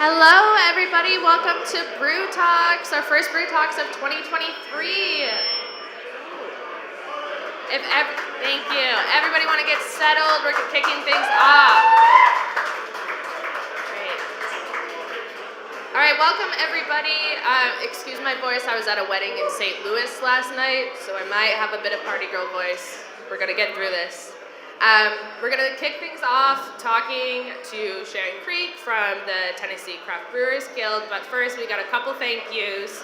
Hello, everybody. Welcome to Brew Talks, our first Brew Talks of 2023. Thank you. Everybody want to get settled? We're kicking things off. Great. All right, welcome everybody. Excuse my voice. I was at a wedding in St. Louis last night, so I might have a bit of party girl voice. We're gonna get through this. We're gonna kick things off talking to Sharon Creek from the Tennessee Craft Brewers Guild, but first we got a couple thank yous.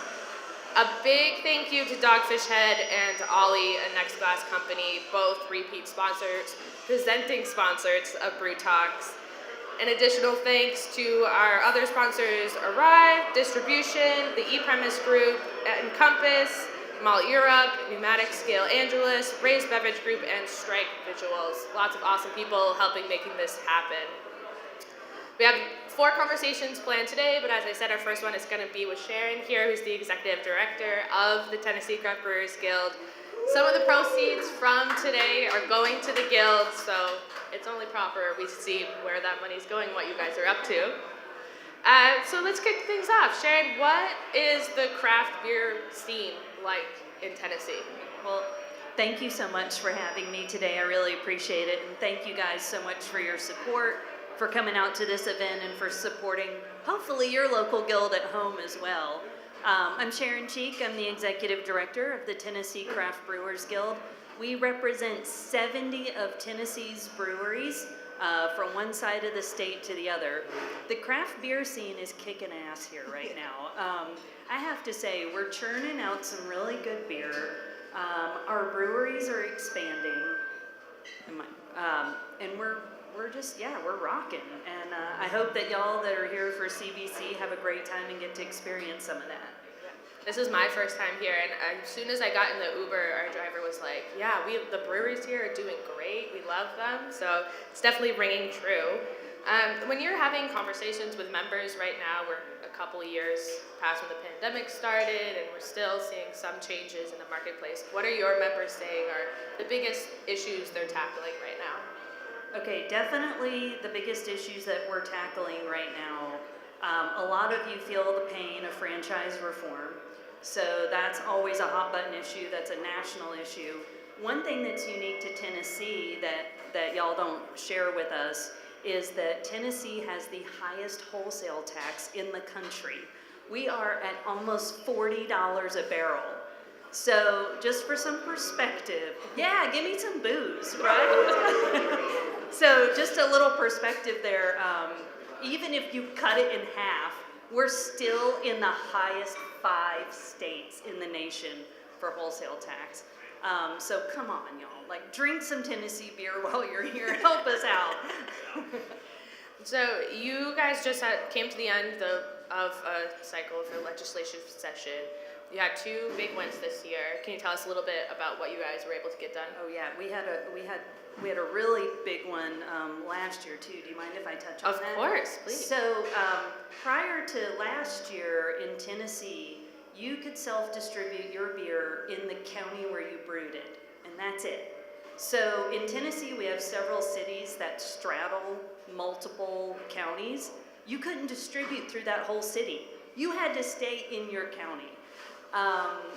A big thank you to Dogfish Head and Ollie, a Next Glass company, both repeat sponsors, presenting sponsors of Brew Talks. An additional thanks to our other sponsors, Arrive, Distribution, the ePremise Group, Encompass, Malt Europe, Pneumatic Scale Angeles, Raised Beverage Group, and Strike Visuals. Lots of awesome people helping making this happen. We have 4 conversations planned today, but as I said, our first one is going to be with Sharon here, who's the Executive Director of the Tennessee Craft Brewers Guild. Some of the proceeds from today are going to the Guild, so it's only proper we see where that money's going, what you guys are up to. So let's kick things off. Sharon, what is the craft beer scene like in Tennessee? Well, thank you so much for having me today. I really appreciate it. And thank you guys so much for your support, for coming out to this event, and for supporting, hopefully, your local guild at home as well. I'm Sharon Cheek. I'm the Executive Director of the Tennessee Craft Brewers Guild. We represent 70 of Tennessee's breweries, from one side of the state to the other. The craft beer scene is kicking ass here right now. I have to say, we're churning out some really good beer. Our breweries are expanding, and we're just, we're rocking. And I hope that y'all that are here for CBC have a great time and get to experience some of that. This is my first time here, and as soon as I got in the Uber, our driver was like, yeah, the breweries here are doing great. We love them. So it's definitely ringing true. When you're having conversations with members right now, we're a couple of years past when the pandemic started, and we're still seeing some changes in the marketplace. What are your members saying are the biggest issues they're tackling right now? Okay, definitely the biggest issues that we're tackling right now. A lot of you feel the pain of franchise reform. So that's always a hot button issue. That's a national issue. One thing that's unique to Tennessee that y'all don't share with us is that Tennessee has the highest wholesale tax in the country. We are at almost $40 a barrel. So just for some perspective, yeah, give me some booze, right? So just a little perspective there. Even if you cut it in half, we're still in the highest 5 states in the nation for wholesale tax. So come on, y'all. Like, drink some Tennessee beer while you're here. Help us out. So you guys just came to the end of a cycle of the legislative session. You had 2 big wins this year. Can you tell us a little bit about what you guys were able to get done? Oh yeah, we had a really big one last year too. Do you mind if I touch on that? Of course, please. So prior to last year in Tennessee, you could self-distribute your beer in the county where you brewed it, and that's it. So in Tennessee, we have several cities that straddle multiple counties. You couldn't distribute through that whole city. You had to stay in your county.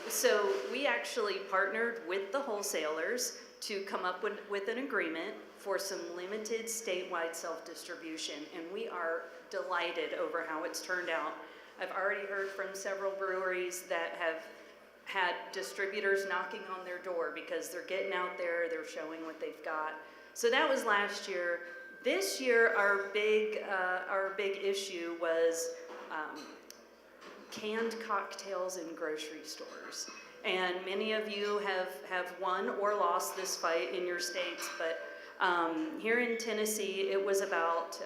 So we actually partnered with the wholesalers to come up with an agreement for some limited statewide self-distribution, and we are delighted over how it's turned out. I've already heard from several breweries that have had distributors knocking on their door because they're getting out there, they're showing what they've got. So that was last year. This year, our big issue was canned cocktails in grocery stores. And many of you have won or lost this fight in your states, but here in Tennessee, it was about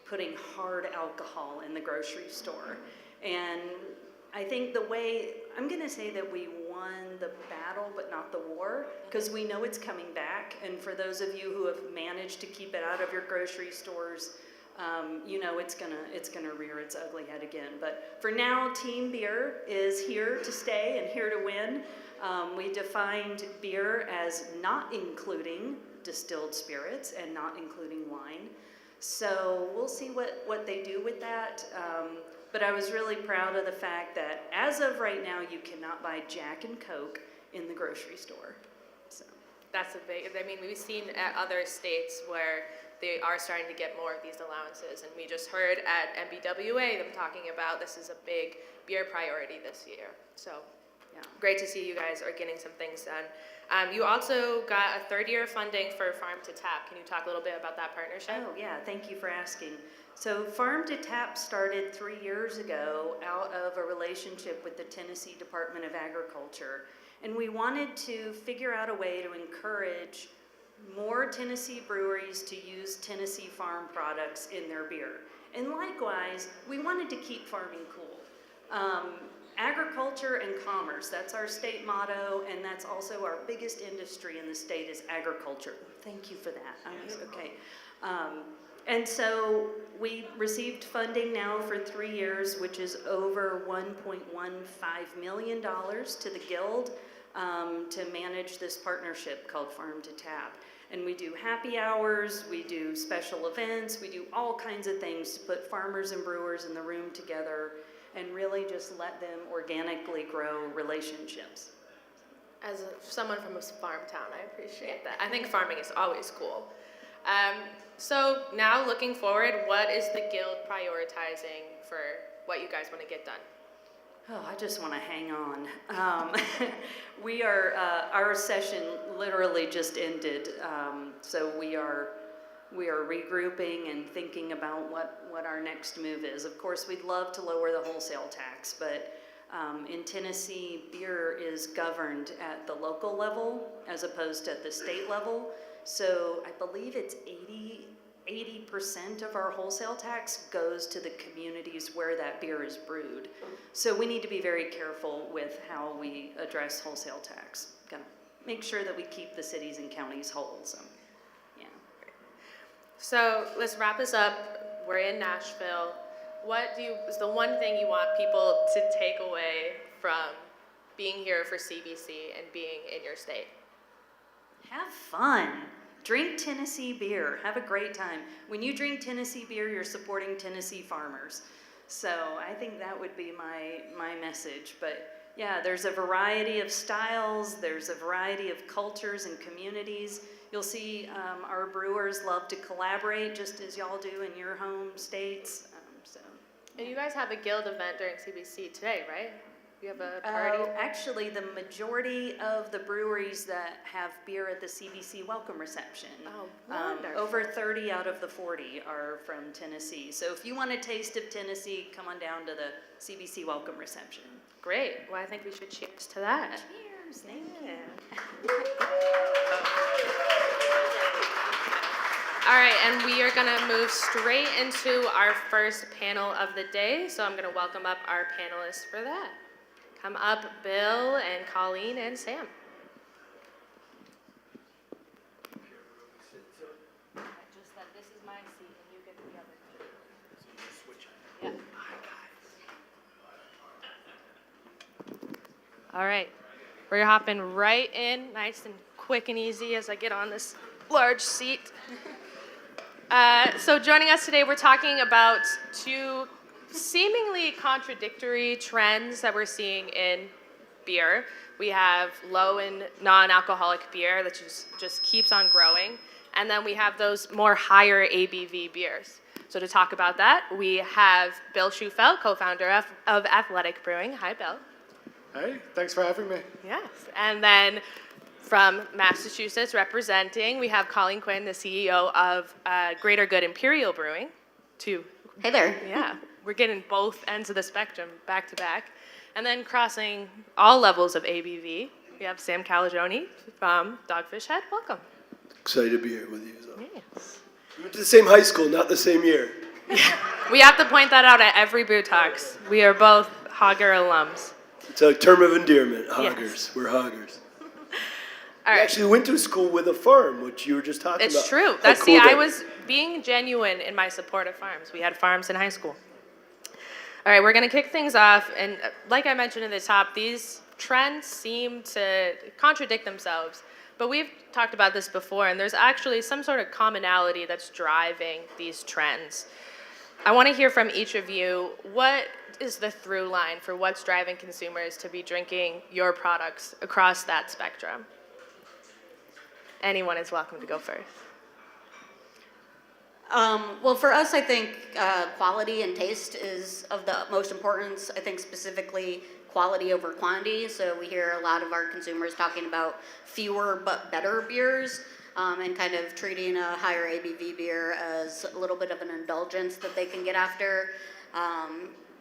putting hard alcohol in the grocery store. And I think I'm gonna say that we won the battle, but not the war, because we know it's coming back. And for those of you who have managed to keep it out of your grocery stores, you know it's gonna rear its ugly head again. But for now, Team Beer is here to stay and here to win. We defined beer as not including distilled spirits and not including wine. So we'll see what they do with that. But I was really proud of the fact that as of right now, you cannot buy Jack and Coke in the grocery store. So That's a big, I mean, we've seen at other states where they are starting to get more of these allowances, and we just heard at MBWA them talking about this is a big beer priority this year. So yeah. great to see you guys are getting some things done. You also got a third-year funding for Farm to Tap. Can you talk a little bit about that partnership? Oh yeah, thank you for asking. So Farm to Tap started 3 years ago out of a relationship with the Tennessee Department of Agriculture. And we wanted to figure out a way to encourage more Tennessee breweries to use Tennessee farm products in their beer. And likewise, we wanted to keep farming cool. Agriculture and commerce, that's our state motto, and that's also our biggest industry in the state is agriculture. Thank you for that. Okay. And so we received funding now for 3 years, which is over $1.15 million to the Guild to manage this partnership called Farm to Tap. And we do happy hours, we do special events, we do all kinds of things to put farmers and brewers in the room together and really just let them organically grow relationships. As someone from a farm town, I appreciate that. I think farming is always cool. So now looking forward, what is the Guild prioritizing for what you guys want to get done? Oh, I just want to hang on. We are, our session literally just ended, so we are regrouping and thinking about what our next move is. Of course, we'd love to lower the wholesale tax, but in Tennessee, beer is governed at the local level as opposed to at the state level. So I believe it's 80% of our wholesale tax goes to the communities where that beer is brewed. So we need to be very careful with how we address wholesale tax. Gotta make sure that we keep the cities and counties whole. So, yeah. So let's wrap this up. We're in Nashville. What is the one thing you want people to take away from being here for CBC and being in your state? Have fun. Drink Tennessee beer. Have a great time. When you drink Tennessee beer, you're supporting Tennessee farmers. So I think that would be my message. But yeah, there's a variety of styles. There's a variety of cultures and communities. You'll see our brewers love to collaborate just as y'all do in your home states. And you guys have a Guild event during CBC today, right? You have a party? Actually, the majority of the breweries that have beer at the CBC welcome reception, over 30 out of the 40 are from Tennessee. So if you want a taste of Tennessee, come on down to the CBC welcome reception. Great. Well, I think we should cheers to that. Cheers. Thank you. All right, and we are going to move straight into our first panel of the day. So I'm going to welcome up our panelists for that. Come up, Bill and Colleen and Sam. Just that this is my seat and you get the other. Yeah. All right, we're hopping right in, nice and quick and easy as I get on this large seat. So joining us today, we're talking about two seemingly contradictory trends that we're seeing in beer. We have low and non-alcoholic beer that just keeps on growing. And then we have those more higher ABV beers. So to talk about that, we have Bill Schufelt, co-founder of Athletic Brewing. Hi, Bill. Hey, thanks for having me. Yes. And then from Massachusetts representing, we have Colleen Quinn, the CEO of Good Imperial Brewing. Hey there. Yeah. We're getting both ends of the spectrum back to back. And then crossing all levels of ABV, we have Sam Calagione from Dogfish Head. Welcome. Excited to be here with you. So. Yes. We went to the same high school, not the same year. We have to point that out at every Brew Talks. We are both Hogger alums. It's a term of endearment, hoggers. Yes. We're hoggers. All We right. actually went to school with a farm, which you were just talking about. It's true. How cool I that was being genuine in my support of farms. We had farms in high school. All right, we're going to kick things off. And like I mentioned at the top, these trends seem to contradict themselves. But we've talked about this before, and there's actually some sort of commonality that's driving these trends. I want to hear from each of you, what is the through line for what's driving consumers to be drinking your products across that spectrum? Anyone is welcome to go first. Well, for us, I think quality and taste is of the utmost importance. I think specifically quality over quantity. So we hear a lot of our consumers talking about fewer but better beers, and kind of treating a higher ABV beer as a little bit of an indulgence that they can get after.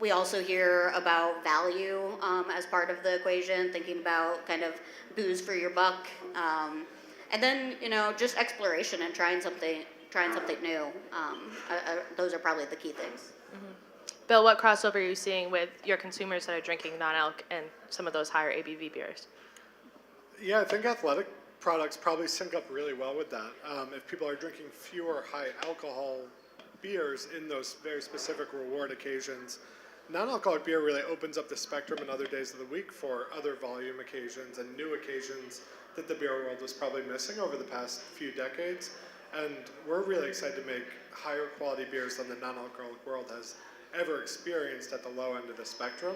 We also hear about value as part of the equation, thinking about kind of booze for your buck. And then, just exploration and trying something new. Those are probably the key things. Mm-hmm. Bill, what crossover are you seeing with your consumers that are drinking non-alc and some of those higher ABV beers? Yeah, I think athletic products probably sync up really well with that. If people are drinking fewer high alcohol beers in those very specific reward occasions, non-alcoholic beer really opens up the spectrum in other days of the week for other volume occasions and new occasions that the beer world was probably missing over the past few decades. And we're really excited to make higher quality beers than the non-alcoholic world has ever experienced at the low end of the spectrum.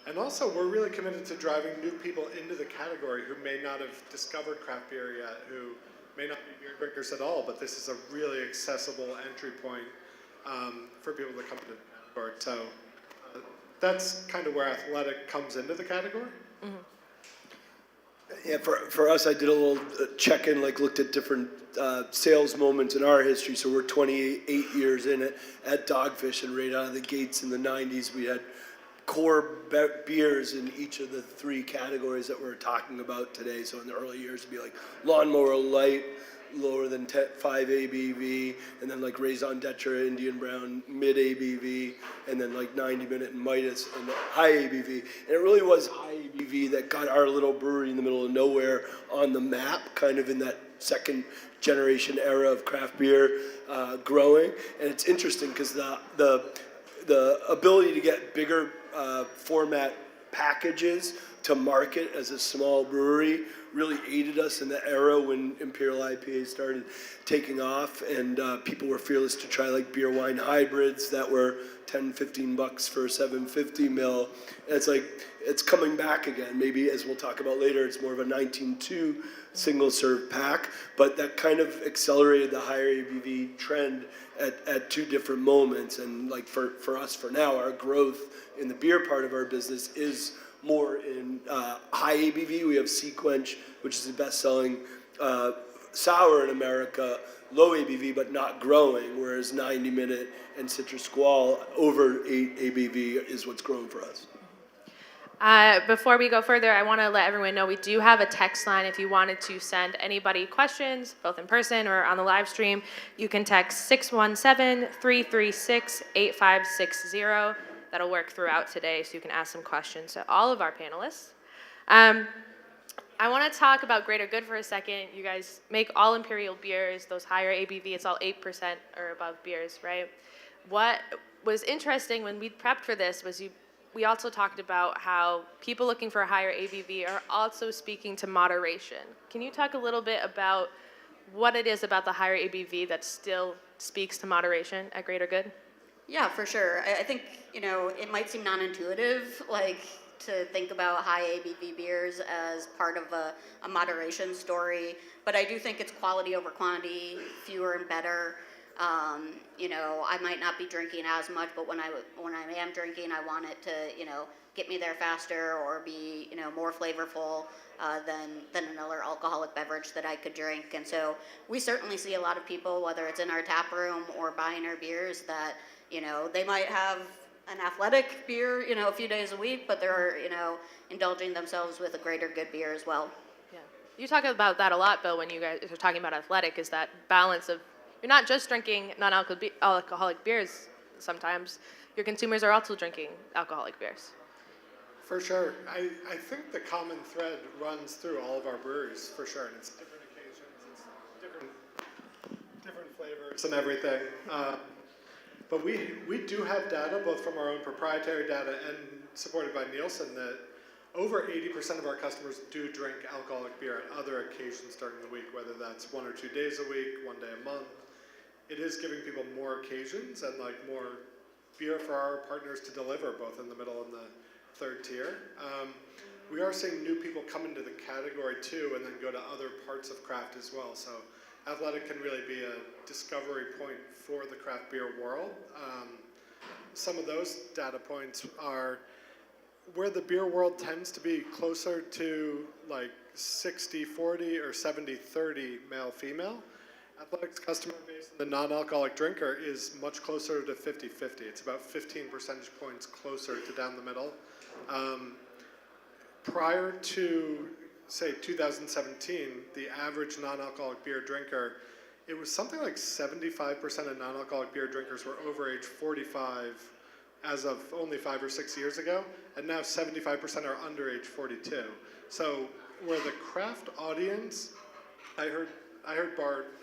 And also, we're really committed to driving new people into the category who may not have discovered craft beer yet, who may not be beer drinkers at all, but this is a really accessible entry point for people to come into the category. So that's kind of where athletic comes into the category. Mm-hmm. Yeah, for us, I did a little check-in, looked at different sales moments in our history. So we're 28 years in it at Dogfish, and right out of the gates in the 90s, we had core beers in each of the three categories that we're talking about today. So in the early years, it'd be like Lawnmower Light, lower than 5 ABV, and then Raison d'Etre, Indian Brown, mid ABV, and then 90 Minute and Midas, and the high ABV. And it really was high ABV that got our little brewery in the middle of nowhere on the map, kind of in that second generation era of craft beer growing. And it's interesting because the ability to get bigger format packages to market as a small brewery really aided us in the era when Imperial IPA started taking off, and people were fearless to try beer wine hybrids that were $10-15 for a 750 ml. And it's coming back again. Maybe, as we'll talk about later, it's more of a 19.2 single serve pack, but that kind of accelerated the higher ABV trend at two different moments. And for us, for now, our growth in the beer part of our business is more in high ABV. We have Sequench, which is the best-selling sour in America, low ABV but not growing, whereas 90 Minute and Citrus Squall over 8 ABV is what's growing for us. Before we go further, I want to let everyone know we do have a text line. If you wanted to send anybody questions, both in person or on the live stream, you can text 617-336-8560. That'll work throughout today, so you can ask some questions to all of our panelists. I want to talk about Greater Good for a second. You guys make all imperial beers, those higher ABV, it's all 8% or above beers, right? What was interesting when we prepped for this was we also talked about how people looking for a higher ABV are also speaking to moderation. Can you talk a little bit about what it is about the higher ABV that still speaks to moderation at Greater Good? Yeah, for sure. I think, it might seem non-intuitive, to think about high ABV beers as part of a moderation story, but I do think it's quality over quantity, fewer and better. I might not be drinking as much, but when I am drinking, I want it to, get me there faster or be, more flavorful than another alcoholic beverage that I could drink. And so we certainly see a lot of people, whether it's in our tap room or buying our beers, that, they might have an athletic beer, a few days a week, but they're, indulging themselves with a Greater Good beer as well. Yeah. You talk about that a lot, Bill, when you guys are talking about athletic, is that balance of you're not just drinking non-alcoholic beers sometimes. Your consumers are also drinking alcoholic beers. For sure. I think the common thread runs through all of our breweries, for sure. And it's different occasions, it's different flavors and everything. But we do have data, both from our own proprietary data and supported by Nielsen, that over 80% of our customers do drink alcoholic beer at other occasions during the week, whether that's 1 or 2 days a week, 1 day a month. It is giving people more occasions and like more beer for our partners to deliver, both in the middle and the third tier. We are seeing new people come into the category too, and then go to other parts of craft as well. So Athletic can really be a discovery point for the craft beer world. Some of those data points are where the beer world tends to be closer to like 60-40 or 70-30 male-female. Athletic's customer base in the non-alcoholic drinker is much closer to 50-50. It's about 15 percentage points closer to down the middle. Prior to, say, 2017, the average non-alcoholic beer drinker, it was something like 75% of non-alcoholic beer drinkers were over age 45 as of only 5 or 6 years ago, and now 75% are under age 42. So where the craft audience, I heard Bart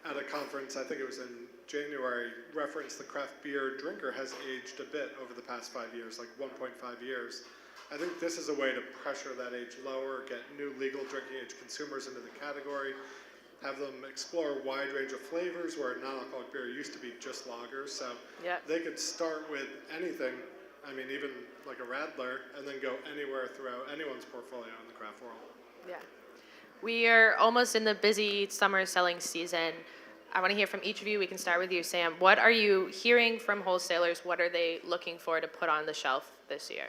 at a conference, I think it was in January, reference the craft beer drinker has aged a bit over the past 5 years, like 1.5 years. I think this is a way to pressure that age lower, get new legal drinking age consumers into the category, have them explore a wide range of flavors where non-alcoholic beer used to be just lagers. So they could start with anything, I mean, even like a Radler, and then go anywhere throughout anyone's portfolio in the craft world. Yeah. We are almost in the busy summer selling season. I want to hear from each of you. We can start with you, Sam. What are you hearing from wholesalers? What are they looking for to put on the shelf this year?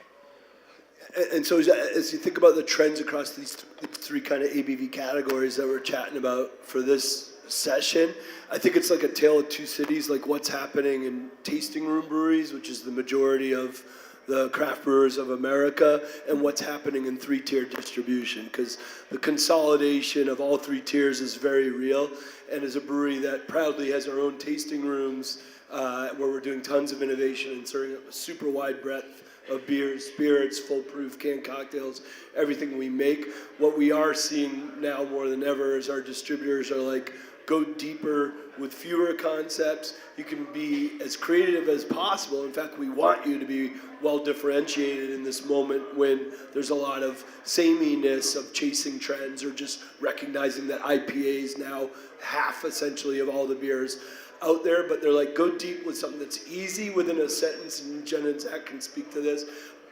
And so as you think about the trends across these three kind of ABV categories that we're chatting about for this session, I think it's like a tale of two cities, like what's happening in tasting room breweries, which is the majority of the craft brewers of America, and what's happening in three-tier distribution, because the consolidation of all three tiers is very real. And as a brewery that proudly has our own tasting rooms, where we're doing tons of innovation and serving a super wide breadth of beers, spirits, full proof, canned cocktails, everything we make. What we are seeing now more than ever is our distributors are like, go deeper with fewer concepts. You can be as creative as possible. In fact, we want you to be well differentiated in this moment when there's a lot of sameness of chasing trends or just recognizing that IPA is now half essentially of all the beers out there, but they're like, go deep with something that's easy within a sentence, and Jen and Zach can speak to this,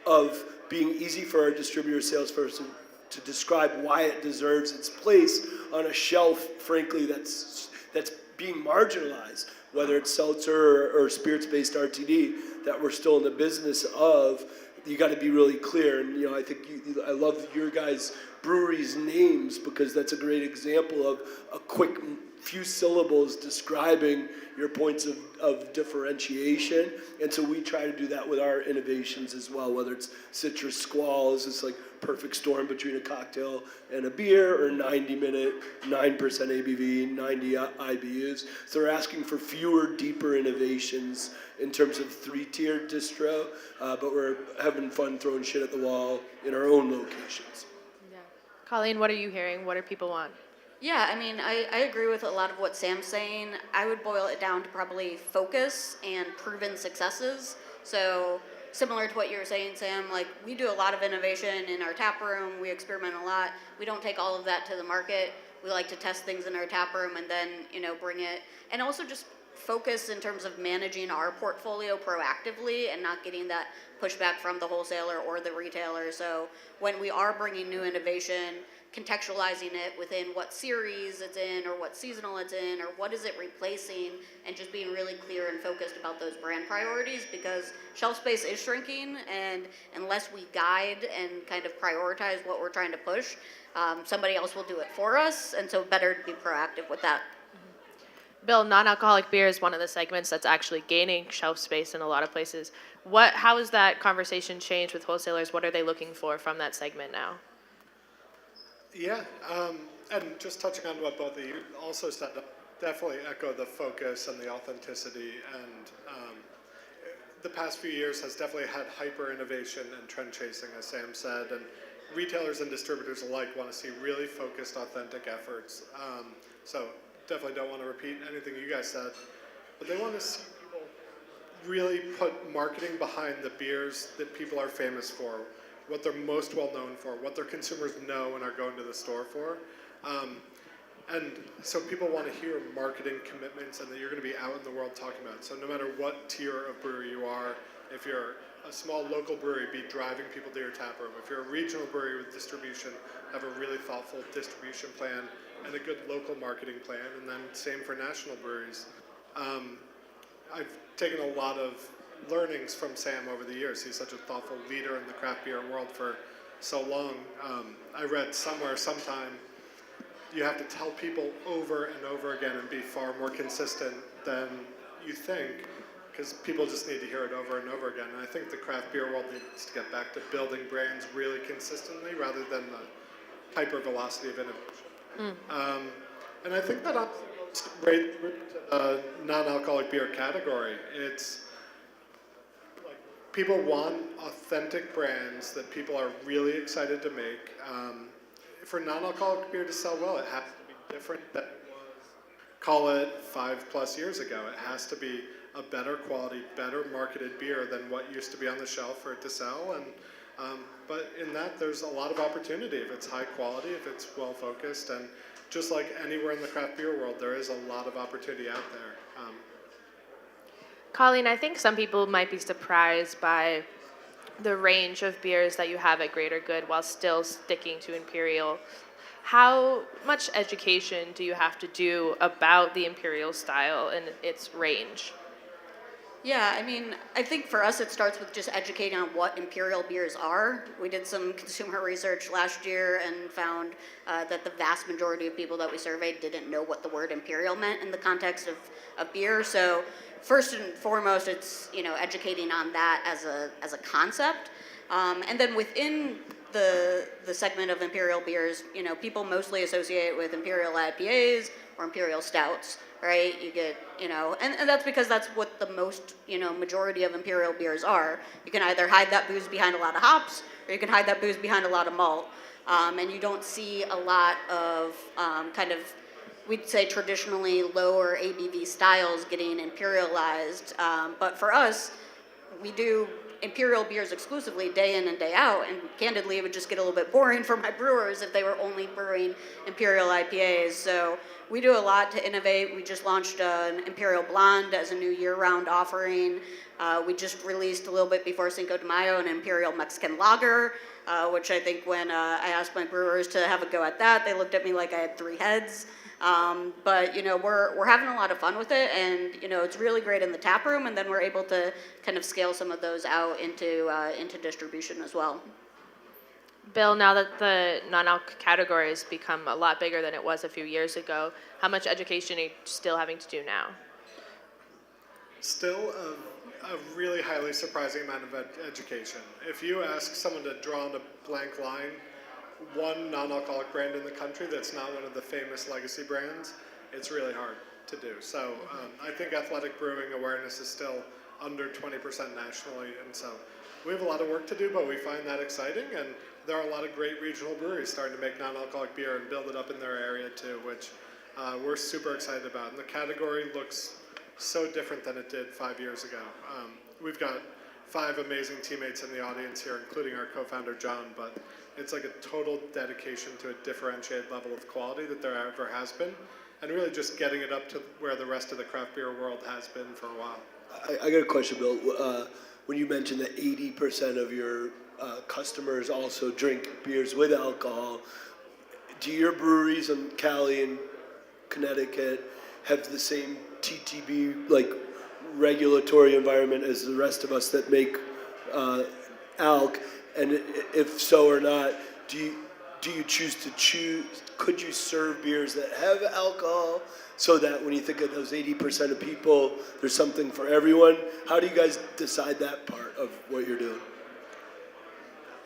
of being easy for our distributor salesperson to describe why it deserves its place on a shelf, frankly, that's being marginalized, whether it's seltzer or spirits-based RTD, that we're still in the business of. You got to be really clear, and I think I love your guys' breweries' names, because that's a great example of a quick few syllables describing your points of differentiation. And so we try to do that with our innovations as well, whether it's citrus squalls, it's like perfect storm between a cocktail and a beer, or 90-minute, 9% ABV, 90 IBUs. So they're asking for fewer, deeper innovations in terms of three-tiered distro, but we're having fun throwing shit at the wall in our own locations. Yeah. Colleen, what are you hearing? What do people want? Yeah, I mean, I agree with a lot of what Sam's saying. I would boil it down to probably focus and proven successes. So similar to what you were saying, Sam, like we do a lot of innovation in our tap room. We experiment a lot. We don't take all of that to the market. We like to test things in our tap room and then, bring it. And also just focus in terms of managing our portfolio proactively and not getting that pushback from the wholesaler or the retailer. So when we are bringing new innovation, contextualizing it within what series it's in or what seasonal it's in or what is it replacing, and just being really clear and focused about those brand priorities, because shelf space is shrinking, and unless we guide and kind of prioritize what we're trying to push, somebody else will do it for us, and so better to be proactive with that. Bill, non-alcoholic beer is one of the segments that's actually gaining shelf space in a lot of places. How has that conversation changed with wholesalers? What are they looking for from that segment now? Yeah, and just touching on what both of you also said, definitely echo the focus and the authenticity, and the past few years has definitely had hyper innovation and trend chasing, as Sam said, and retailers and distributors alike want to see really focused, authentic efforts. So definitely don't want to repeat anything you guys said, but they want to see people really put marketing behind the beers that people are famous for. what they're most well known for, what their consumers know and are going to the store for. And so people want to hear marketing commitments and that you're going to be out in the world talking about it. So no matter what tier of brewery you are, if you're a small local brewery, be driving people to your tap room. If you're a regional brewery with distribution, have a really thoughtful distribution plan and a good local marketing plan. And then same for national breweries. I've taken a lot of learnings from Sam over the years. He's such a thoughtful leader in the craft beer world for so long. I read somewhere sometime you have to tell people over and over again and be far more consistent than you think, because people just need to hear it over and over again. And I think the craft beer world needs to get back to building brands really consistently rather than the hyper velocity of innovation. And I think that goes right through to the non-alcoholic beer category. It's like people want authentic brands that people are really excited to make. For non-alcoholic beer to sell well, it has to be different than it was, call it 5+ years ago. It has to be a better quality, better marketed beer than what used to be on the shelf for it to sell. And but in that, there's a lot of opportunity if it's high quality, if it's well focused, and just like anywhere in the craft beer world, there is a lot of opportunity out there. Colleen, I think some people might be surprised by the range of beers that you have at Greater Good while still sticking to Imperial. How much education do you have to do about the Imperial style and its range? Yeah, I mean, I think for us it starts with just educating on what Imperial beers are. We did some consumer research last year and found that the vast majority of people that we surveyed didn't know what the word Imperial meant in the context of beer. So first and foremost, it's, you know, educating on that as a concept. And then within the segment of Imperial beers, you know, people mostly associate with Imperial IPAs or Imperial Stouts, right? You get, you know, and that's because that's what the most, you know, majority of Imperial beers are. You can either hide that booze behind a lot of hops, or you can hide that booze behind a lot of malt. And you don't see a lot of kind of, we'd say traditionally lower ABV styles getting imperialized. But for us, we do Imperial beers exclusively day in and day out, and candidly it would just get a little bit boring for my brewers if they were only brewing Imperial IPAs. So we do a lot to innovate. We just launched an Imperial Blonde as a new year-round offering. We just released a little bit before Cinco de Mayo an Imperial Mexican Lager, which I think when I asked my brewers to have a go at that, they looked at me like I had 3 heads. But you know, we're having a lot of fun with it, and you know, it's really great in the tap room, and then we're able to kind of scale some of those out into distribution as well. Bill, now that the non-alc category has become a lot bigger than it was a few years ago, how much education are you still having to do now? Still a really highly surprising amount of education. If you ask someone to draw on a blank line, one non-alcoholic brand in the country that's not one of the famous legacy brands, it's really hard to do. So I think Athletic Brewing awareness is still under 20% nationally, and so we have a lot of work to do, but we find that exciting, and there are a lot of great regional breweries starting to make non-alcoholic beer and build it up in their area too, which we're super excited about. And the category looks so different than it did 5 years ago. We've got 5 amazing teammates in the audience here, including our co-founder John, but it's like a total dedication to a differentiated level of quality that there ever has been, and really just getting it up to where the rest of the craft beer world has been for a while. I got a question, Bill. When you mentioned that 80% of your customers also drink beers with alcohol, do your breweries in Cali and Connecticut have the same TTB, like, regulatory environment as the rest of us that make alc? And if so or not, do you could you serve beers that have alcohol so that when you think of those 80% of people, there's something for everyone? How do you guys decide that part of what you're doing?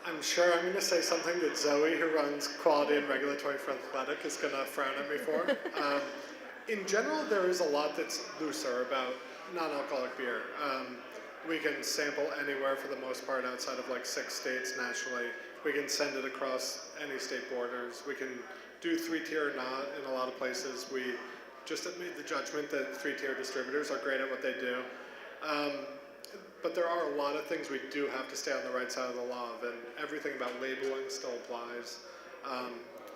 I'm sure I'm going to say something that Zoe, who runs quality and regulatory for Athletic, is going to frown at me for. In general, there is a lot that's looser about non-alcoholic beer. We can sample anywhere for the most part outside of like 6 states nationally. We can send it across any state borders. We can do 3-tier or not in a lot of places. We just made the judgment that 3-tier distributors are great at what they do. but there are a lot of things we do have to stay on the right side of the law of, and everything about labeling still applies.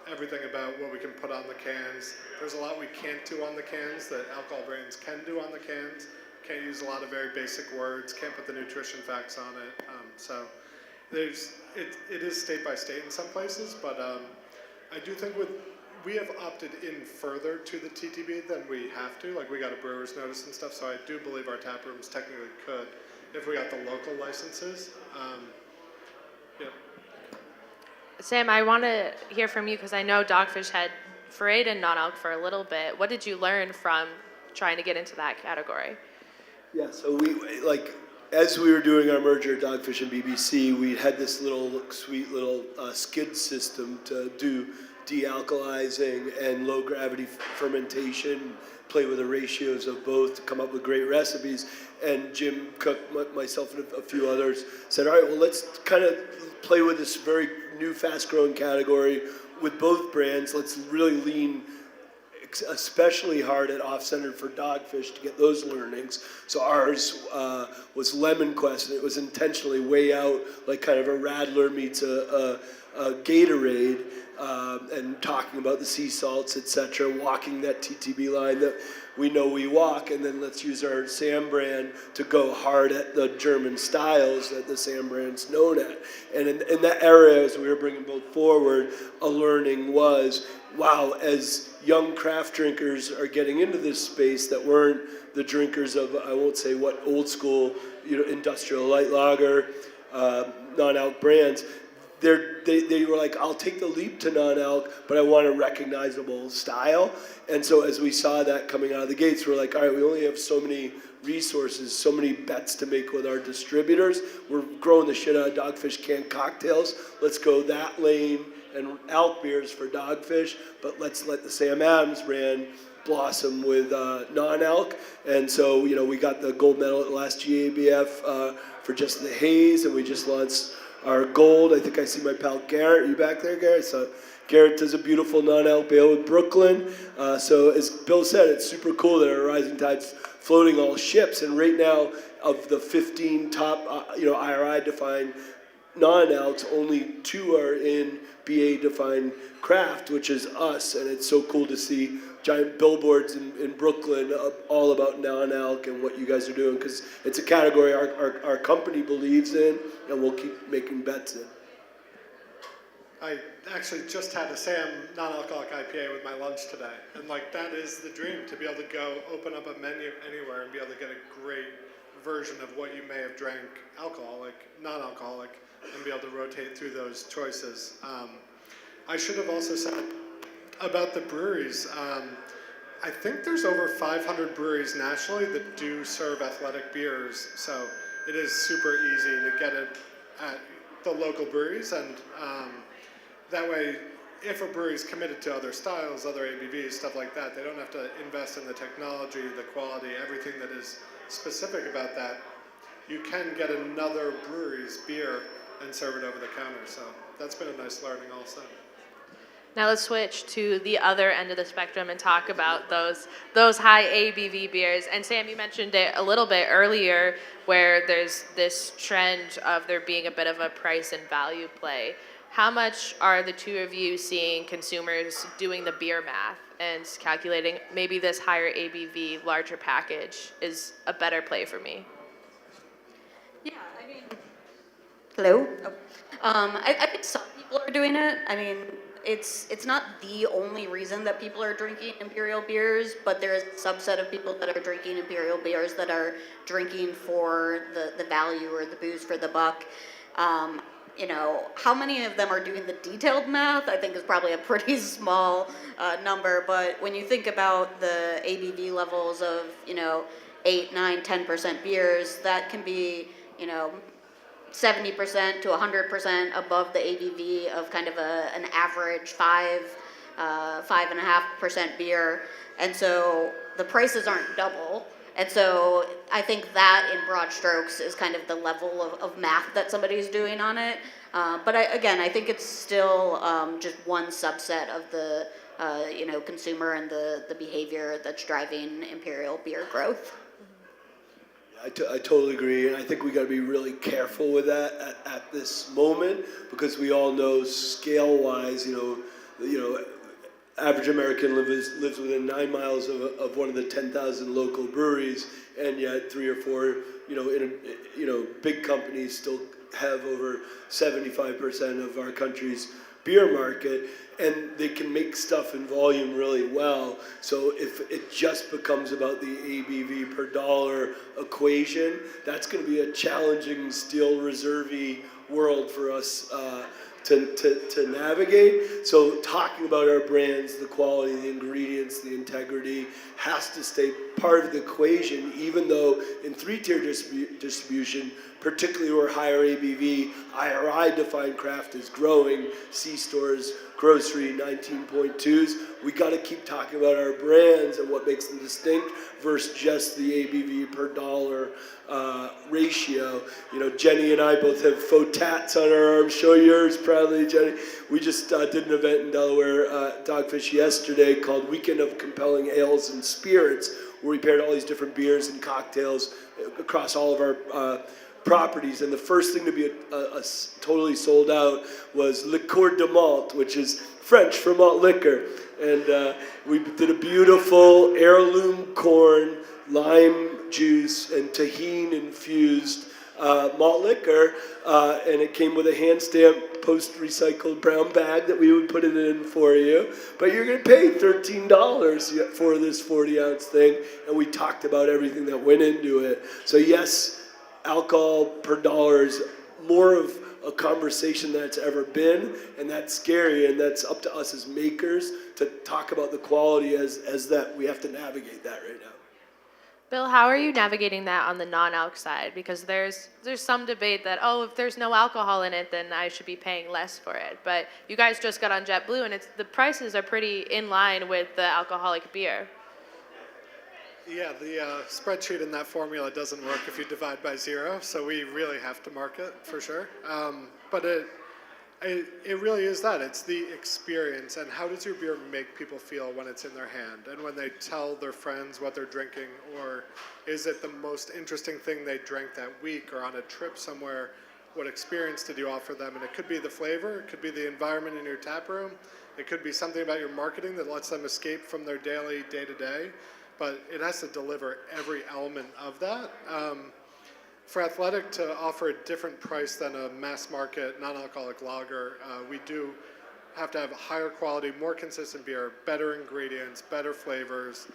Everything about what we can put on the cans. There's a lot we can't do on the cans that alcohol brands can do on the cans. Can't use a lot of very basic words, can't put the nutrition facts on it. So it is state by state in some places, but I do think we have opted in further to the TTB than we have to. Like, we got a brewer's notice and stuff, so I do believe our tap rooms technically could if we got the local licenses. Yeah. Sam, I want to hear from you because I know Dogfish Head forayed in non-alc for a little bit. What did you learn from trying to get into that category? Yeah, so we, like, as we were doing our merger at Dogfish and BBC, we had this sweet little skid system to do de-alkalizing and low gravity fermentation, play with the ratios of both to come up with great recipes. And Jim Cook, myself, and a few others said, all right, well, let's kind of play with this very new, fast-growing category with both brands. Let's really lean especially hard at off-centered for Dogfish to get those learnings. So ours was Lemon Quest, and it was intentionally way out, like kind of a Radler meets a Gatorade, and talking about the sea salts, etc., walking that TTB line that we know we walk, and then let's use our Sam brand to go hard at the German styles that the Sam brand's known at. And in that area, as we were bringing both forward, a learning was, wow, as young craft drinkers are getting into this space that weren't the drinkers of, I won't say what, old school, industrial light lager, non-alc brands, they were like, I'll take the leap to non-alc, but I want a recognizable style. And so as we saw that coming out of the gates, we're like, all right, we only have so many resources, so many bets to make with our distributors. We're growing the shit out of Dogfish canned cocktails. Let's go that lane and alc beers for Dogfish, but let's let the Sam Adams brand blossom with non-alc. And so, we got the gold medal at last GABF for just the haze, and we just launched our gold. I think I see my pal Garrett. You back there, Garrett? So Garrett does a beautiful non-alc ale with Brooklyn. So as Bill said, it's super cool that our rising tide's floating all ships. And right now, of the 15 top, IRI-defined non-alcs, only 2 are in BA-defined craft, which is us. And it's so cool to see giant billboards in Brooklyn all about non-alc and what you guys are doing, because it's a category our company believes in, and we'll keep making bets in. I actually just had a Sam non-alcoholic IPA with my lunch today, and that is the dream, to be able to go open up a menu anywhere and be able to get a great version of what you may have drank alcoholic, non-alcoholic, and be able to rotate through those choices. I should have also said about the breweries, I think there's over 500 breweries nationally that do serve athletic beers, so it is super easy to get it at the local breweries, and that way, if a brewery is committed to other styles, other ABVs, stuff like that, they don't have to invest in the technology, the quality, everything that is specific about that. You can get another brewery's beer and serve it over the counter, so that's been a nice learning also. Now let's switch to the other end of the spectrum and talk about those high ABV beers. And Sam, you mentioned it a little bit earlier, where there's this trend of there being a bit of a price and value play. How much are the two of you seeing consumers doing the beer math and calculating maybe this higher ABV, larger package is a better play for me? Yeah, I mean, hello? Oh. I think some people are doing it. I mean, it's not the only reason that people are drinking imperial beers, but there is a subset of people that are drinking imperial beers that are drinking for the value or the booze for the buck. How many of them are doing the detailed math, I think is probably a pretty small number, but when you think about the ABV levels of, 8, 9, 10% beers, that can be, 70% to 100% above the ABV of kind of an average 5.5% beer. And so the prices aren't double. And so I think that in broad strokes is kind of the level of math that somebody's doing on it. But I think it's still just one subset of the, consumer and the behavior that's driving imperial beer growth. I totally agree, and I think we got to be really careful with that at this moment, because we all know scale-wise, average American lives within 9 miles of one of the 10,000 local breweries, and yet 3 or 4, big companies still have over 75% of our country's beer market, and they can make stuff in volume really well. So if it just becomes about the ABV per dollar equation, that's going to be a challenging, steel reserve-y world for us to navigate. So talking about our brands, the quality, the ingredients, the integrity has to stay part of the equation, even though in 3-tier distribution, particularly where higher ABV, IRI defined craft is growing, C-stores, grocery, 19.2s, we got to keep talking about our brands and what makes them distinct versus just the ABV per dollar ratio. Jenny and I both have faux tats on our arms. Show yours proudly, Jenny. We just did an event in Delaware, Dogfish, yesterday called Weekend of Compelling Ales and Spirits, where we paired all these different beers and cocktails across all of our properties, and the first thing to be totally sold out was Liqueur de Malt, which is French for malt liquor, and we did a beautiful heirloom corn, lime juice, and tahine infused malt liquor, and it came with a hand stamped post-recycled brown bag that we would put it in for you, but you're going to pay $13 for this 40-ounce thing, and we talked about everything that went into it. So yes, alcohol per dollar is more of a conversation than it's ever been, and that's scary, and that's up to us as makers to talk about the quality as that we have to navigate that right now. Bill, how are you navigating that on the non-alc side? Because there's some debate that, if there's no alcohol in it, then I should be paying less for it. But you guys just got on JetBlue, and the prices are pretty in line with the alcoholic beer. Yeah, the spreadsheet in that formula doesn't work if you divide by 0, so we really have to mark it for sure. But it really is that. It's the experience, and how does your beer make people feel when it's in their hand, and when they tell their friends what they're drinking, or is it the most interesting thing they drank that week or on a trip somewhere? What experience did you offer them? And it could be the flavor, it could be the environment in your tap room, it could be something about your marketing that lets them escape from their daily day-to-day. But it has to deliver every element of that. For Athletic to offer a different price than a mass market non-alcoholic lager, we do have to have higher quality, more consistent beer, better ingredients, better flavors,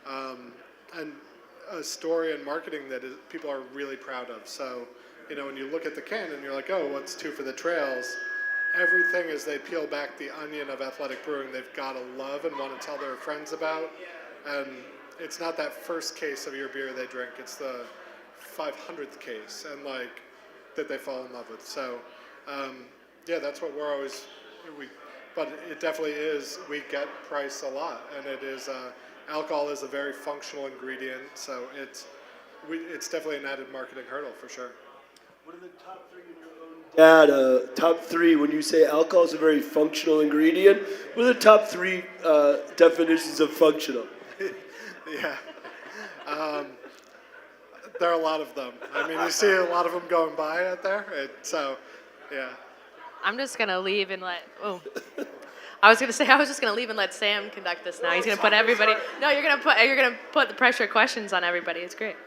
and a story and marketing that people are really proud of. So, when you look at the can and you're like, what's 2 for the trails? Everything as they peel back the onion of Athletic Brewing, they've got to love and want to tell their friends about. And it's not that first case of your beer they drink, it's the 500th case and that they fall in love with. So that's what we're always, but it definitely is, we get price a lot, and it is, alcohol is a very functional ingredient, so it's definitely an added marketing hurdle for sure. What are the top 3 in your own data? Top 3, when you say alcohol is a very functional ingredient, what are the top 3 definitions of functional? Yeah. There are a lot of them. I mean, you see a lot of them going by out there. Yeah. I'm just going to leave and I was just going to leave and let Sam conduct this now. He's going to put everybody. No, you're going to put the pressure questions on everybody. It's great.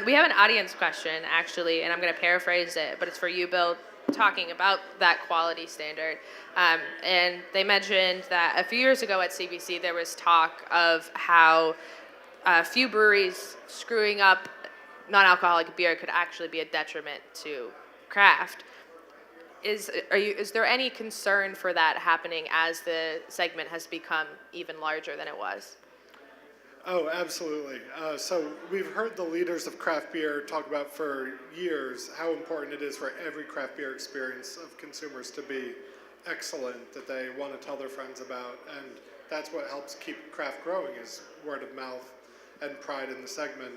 We have an audience question, actually, and I'm going to paraphrase it, but it's for you, Bill, talking about that quality standard. And they mentioned that a few years ago at CBC, there was talk of how a few breweries screwing up non-alcoholic beer could actually be a detriment to craft. Is there any concern for that happening as the segment has become even larger than it was? Oh, absolutely. So we've heard the leaders of craft beer talk about for years how important it is for every craft beer experience of consumers to be excellent, that they want to tell their friends about, and that's what helps keep craft growing is word of mouth and pride in the segment.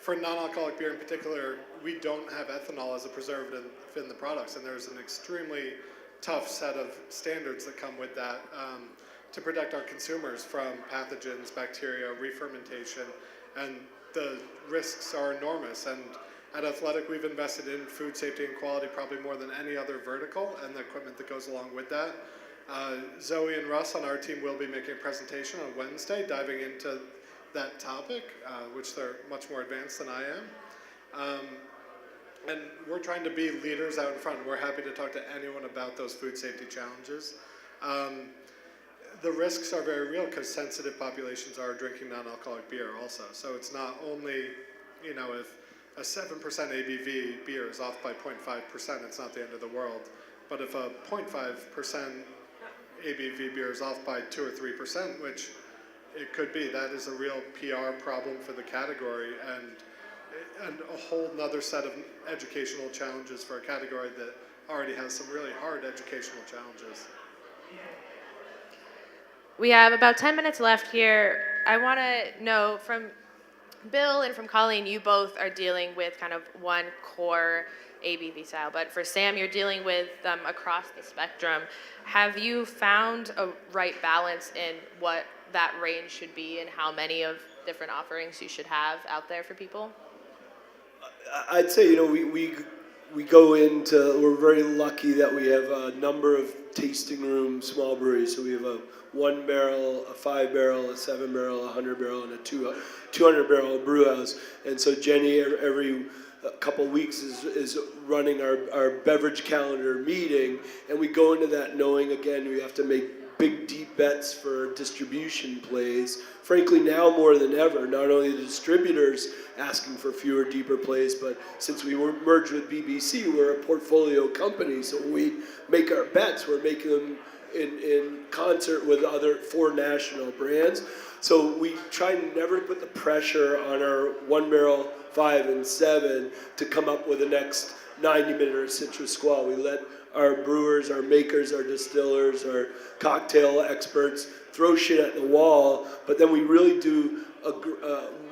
For non-alcoholic beer in particular, we don't have ethanol as a preservative in the products, and there's an extremely tough set of standards that come with that to protect our consumers from pathogens, bacteria, re-fermentation, and the risks are enormous. And at Athletic, we've invested in food safety and quality probably more than any other vertical, and the equipment that goes along with that. Zoe and Russ on our team will be making a presentation on Wednesday diving into that topic, which they're much more advanced than I am. And we're trying to be leaders out in front. We're happy to talk to anyone about those food safety challenges. The risks are very real because sensitive populations are drinking non-alcoholic beer also. So it's not only, if a 7% ABV beer is off by 0.5%, it's not the end of the world. But if a 0.5% ABV beer is off by 2 or 3%, which it could be, that is a real PR problem for the category and a whole nother set of educational challenges for a category that already has some really hard educational challenges. We have about 10 minutes left here. I want to know from Bill and from Colleen, you both are dealing with kind of one core ABV style, but for Sam, you're dealing with them across the spectrum. Have you found a right balance in what that range should be and how many of different offerings you should have out there for people? I'd say, we go into, we're very lucky that we have a number of tasting room small breweries. So we have a 1 barrel, a 5 barrel, a 7 barrel, a 100 barrel, and a 200 barrel brew house. And so Jenny, every couple weeks is running our beverage calendar meeting, and we go into that knowing, again, we have to make big, deep bets for distribution plays. Frankly, now more than ever, not only the distributors asking for fewer, deeper plays, but since we were merged with BBC, we're a portfolio company, so when we make our bets, we're making them in concert with other 4 national brands. So we try and never put the pressure on our 1 barrel, 5 and 7 to come up with the next 90-minute or citrus squall. We let our brewers, our makers, our distillers, our cocktail experts throw shit at the wall, but then we really do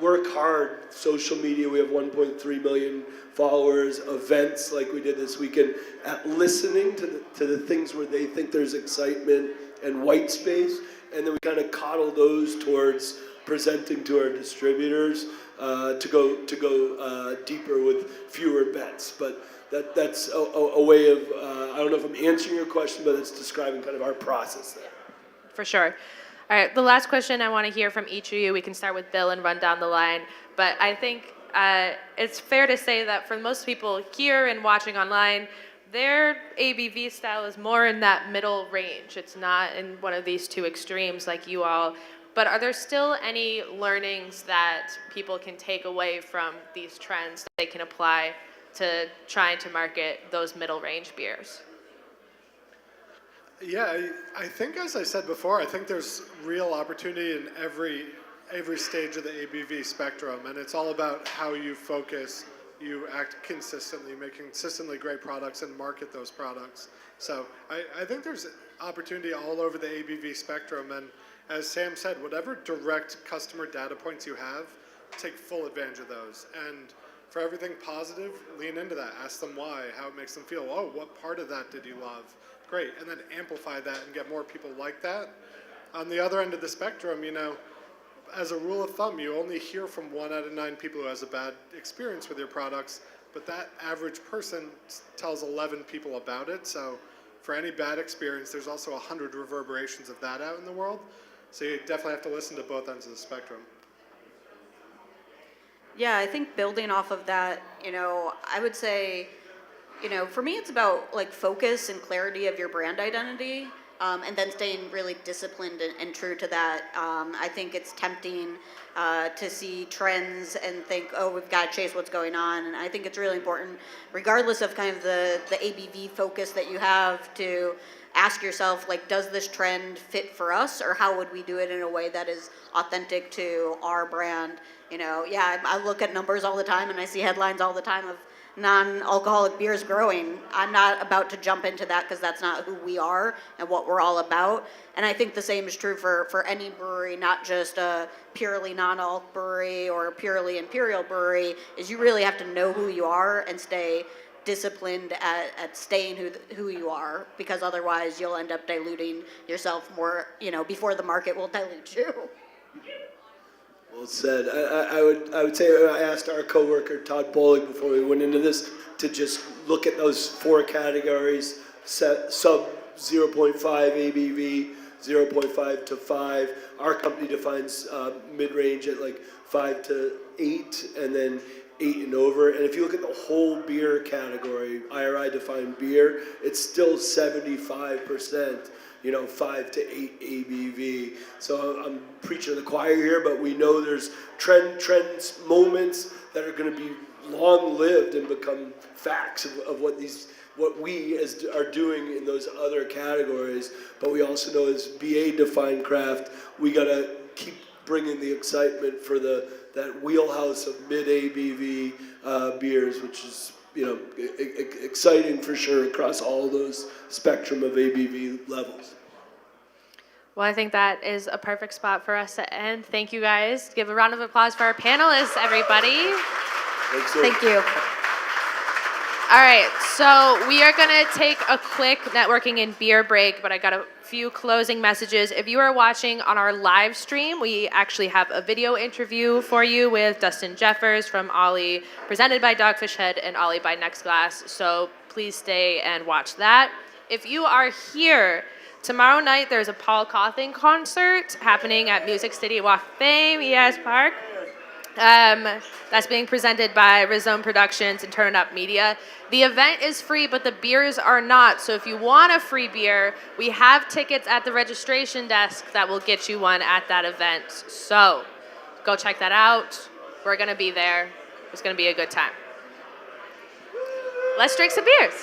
work hard. Social media, we have 1.3 million followers, events like we did this weekend, at listening to the things where they think there's excitement and white space, and then we kind of coddle those towards presenting to our distributors to go deeper with fewer bets. But that's a way of, I don't know if I'm answering your question, but it's describing kind of our process there. For sure. All right, the last question I want to hear from each of you, we can start with Bill and run down the line, but I think it's fair to say that for most people here and watching online, their ABV style is more in that middle range. It's not in one of these two extremes like you all. But are there still any learnings that people can take away from these trends that they can apply to trying to market those middle range beers? Yeah, I think, as I said before, I think there's real opportunity in every stage of the ABV spectrum, and it's all about how you focus, you act consistently, make consistently great products and market those products. So I think there's opportunity all over the ABV spectrum, and as Sam said, whatever direct customer data points you have, take full advantage of those. And for everything positive, lean into that. Ask them why, how it makes them feel. Oh, what part of that did you love? Great, and then amplify that and get more people like that. On the other end of the spectrum, as a rule of thumb, you only hear from 1 out of 9 people who has a bad experience with your products, but that average person tells 11 people about it. So for any bad experience, there's also 100 reverberations of that out in the world. So you definitely have to listen to both ends of the spectrum. Yeah, I think building off of that, I would say, for me, it's about like focus and clarity of your brand identity, and then staying really disciplined and true to that. I think it's tempting to see trends and think, oh, we've got to chase what's going on. And I think it's really important, regardless of kind of the ABV focus that you have, to ask yourself, like, does this trend fit for us, or how would we do it in a way that is authentic to our brand? I look at numbers all the time, and I see headlines all the time of non-alcoholic beers growing. I'm not about to jump into that because that's not who we are and what we're all about. And I think the same is true for any brewery, not just a purely non-alc brewery or a purely imperial brewery, is you really have to know who you are and stay disciplined at staying who you are, because otherwise you'll end up diluting yourself more, before the market will dilute you. Well said. I would say I asked our coworker Todd Bowling before we went into this to just look at those four categories: sub zero point 0.5 ABV, 0.5 to 5. Our company defines mid-range at like 5 to 8, and then 8 and over. And if you look at the whole beer category, IRI defined beer, it's still 75%. 5 to 8 ABV. So I'm preaching to the choir here, but we know there's trends, moments that are going to be long-lived and become facts of what we are doing in those other categories. But we also know as BA defined craft, we got to keep bringing the excitement for that wheelhouse of mid ABV beers, which is exciting for sure across all those spectrum of ABV levels. Well, I think that is a perfect spot for us to end. Thank you guys. Give a round of applause for our panelists, everybody. Thanks, sir. Thank you. All right, so we are going to take a quick networking and beer break, but I got a few closing messages. If you are watching on our live stream, we actually have a video interview for you with Dustin Jeffers from Ollie, presented by Dogfish Head and Ollie by Next Glass, so please stay and watch that. If you are here, tomorrow night there's a Paul Cawthon concert happening at Music City Walk of Fame, ES Park. That's being presented by Rizome Productions and Turn Up Media. The event is free, but the beers are not. So if you want a free beer, we have tickets at the registration desk that will get you one at that event. So go check that out. We're going to be there. It's going to be a good time. Let's drink some beers.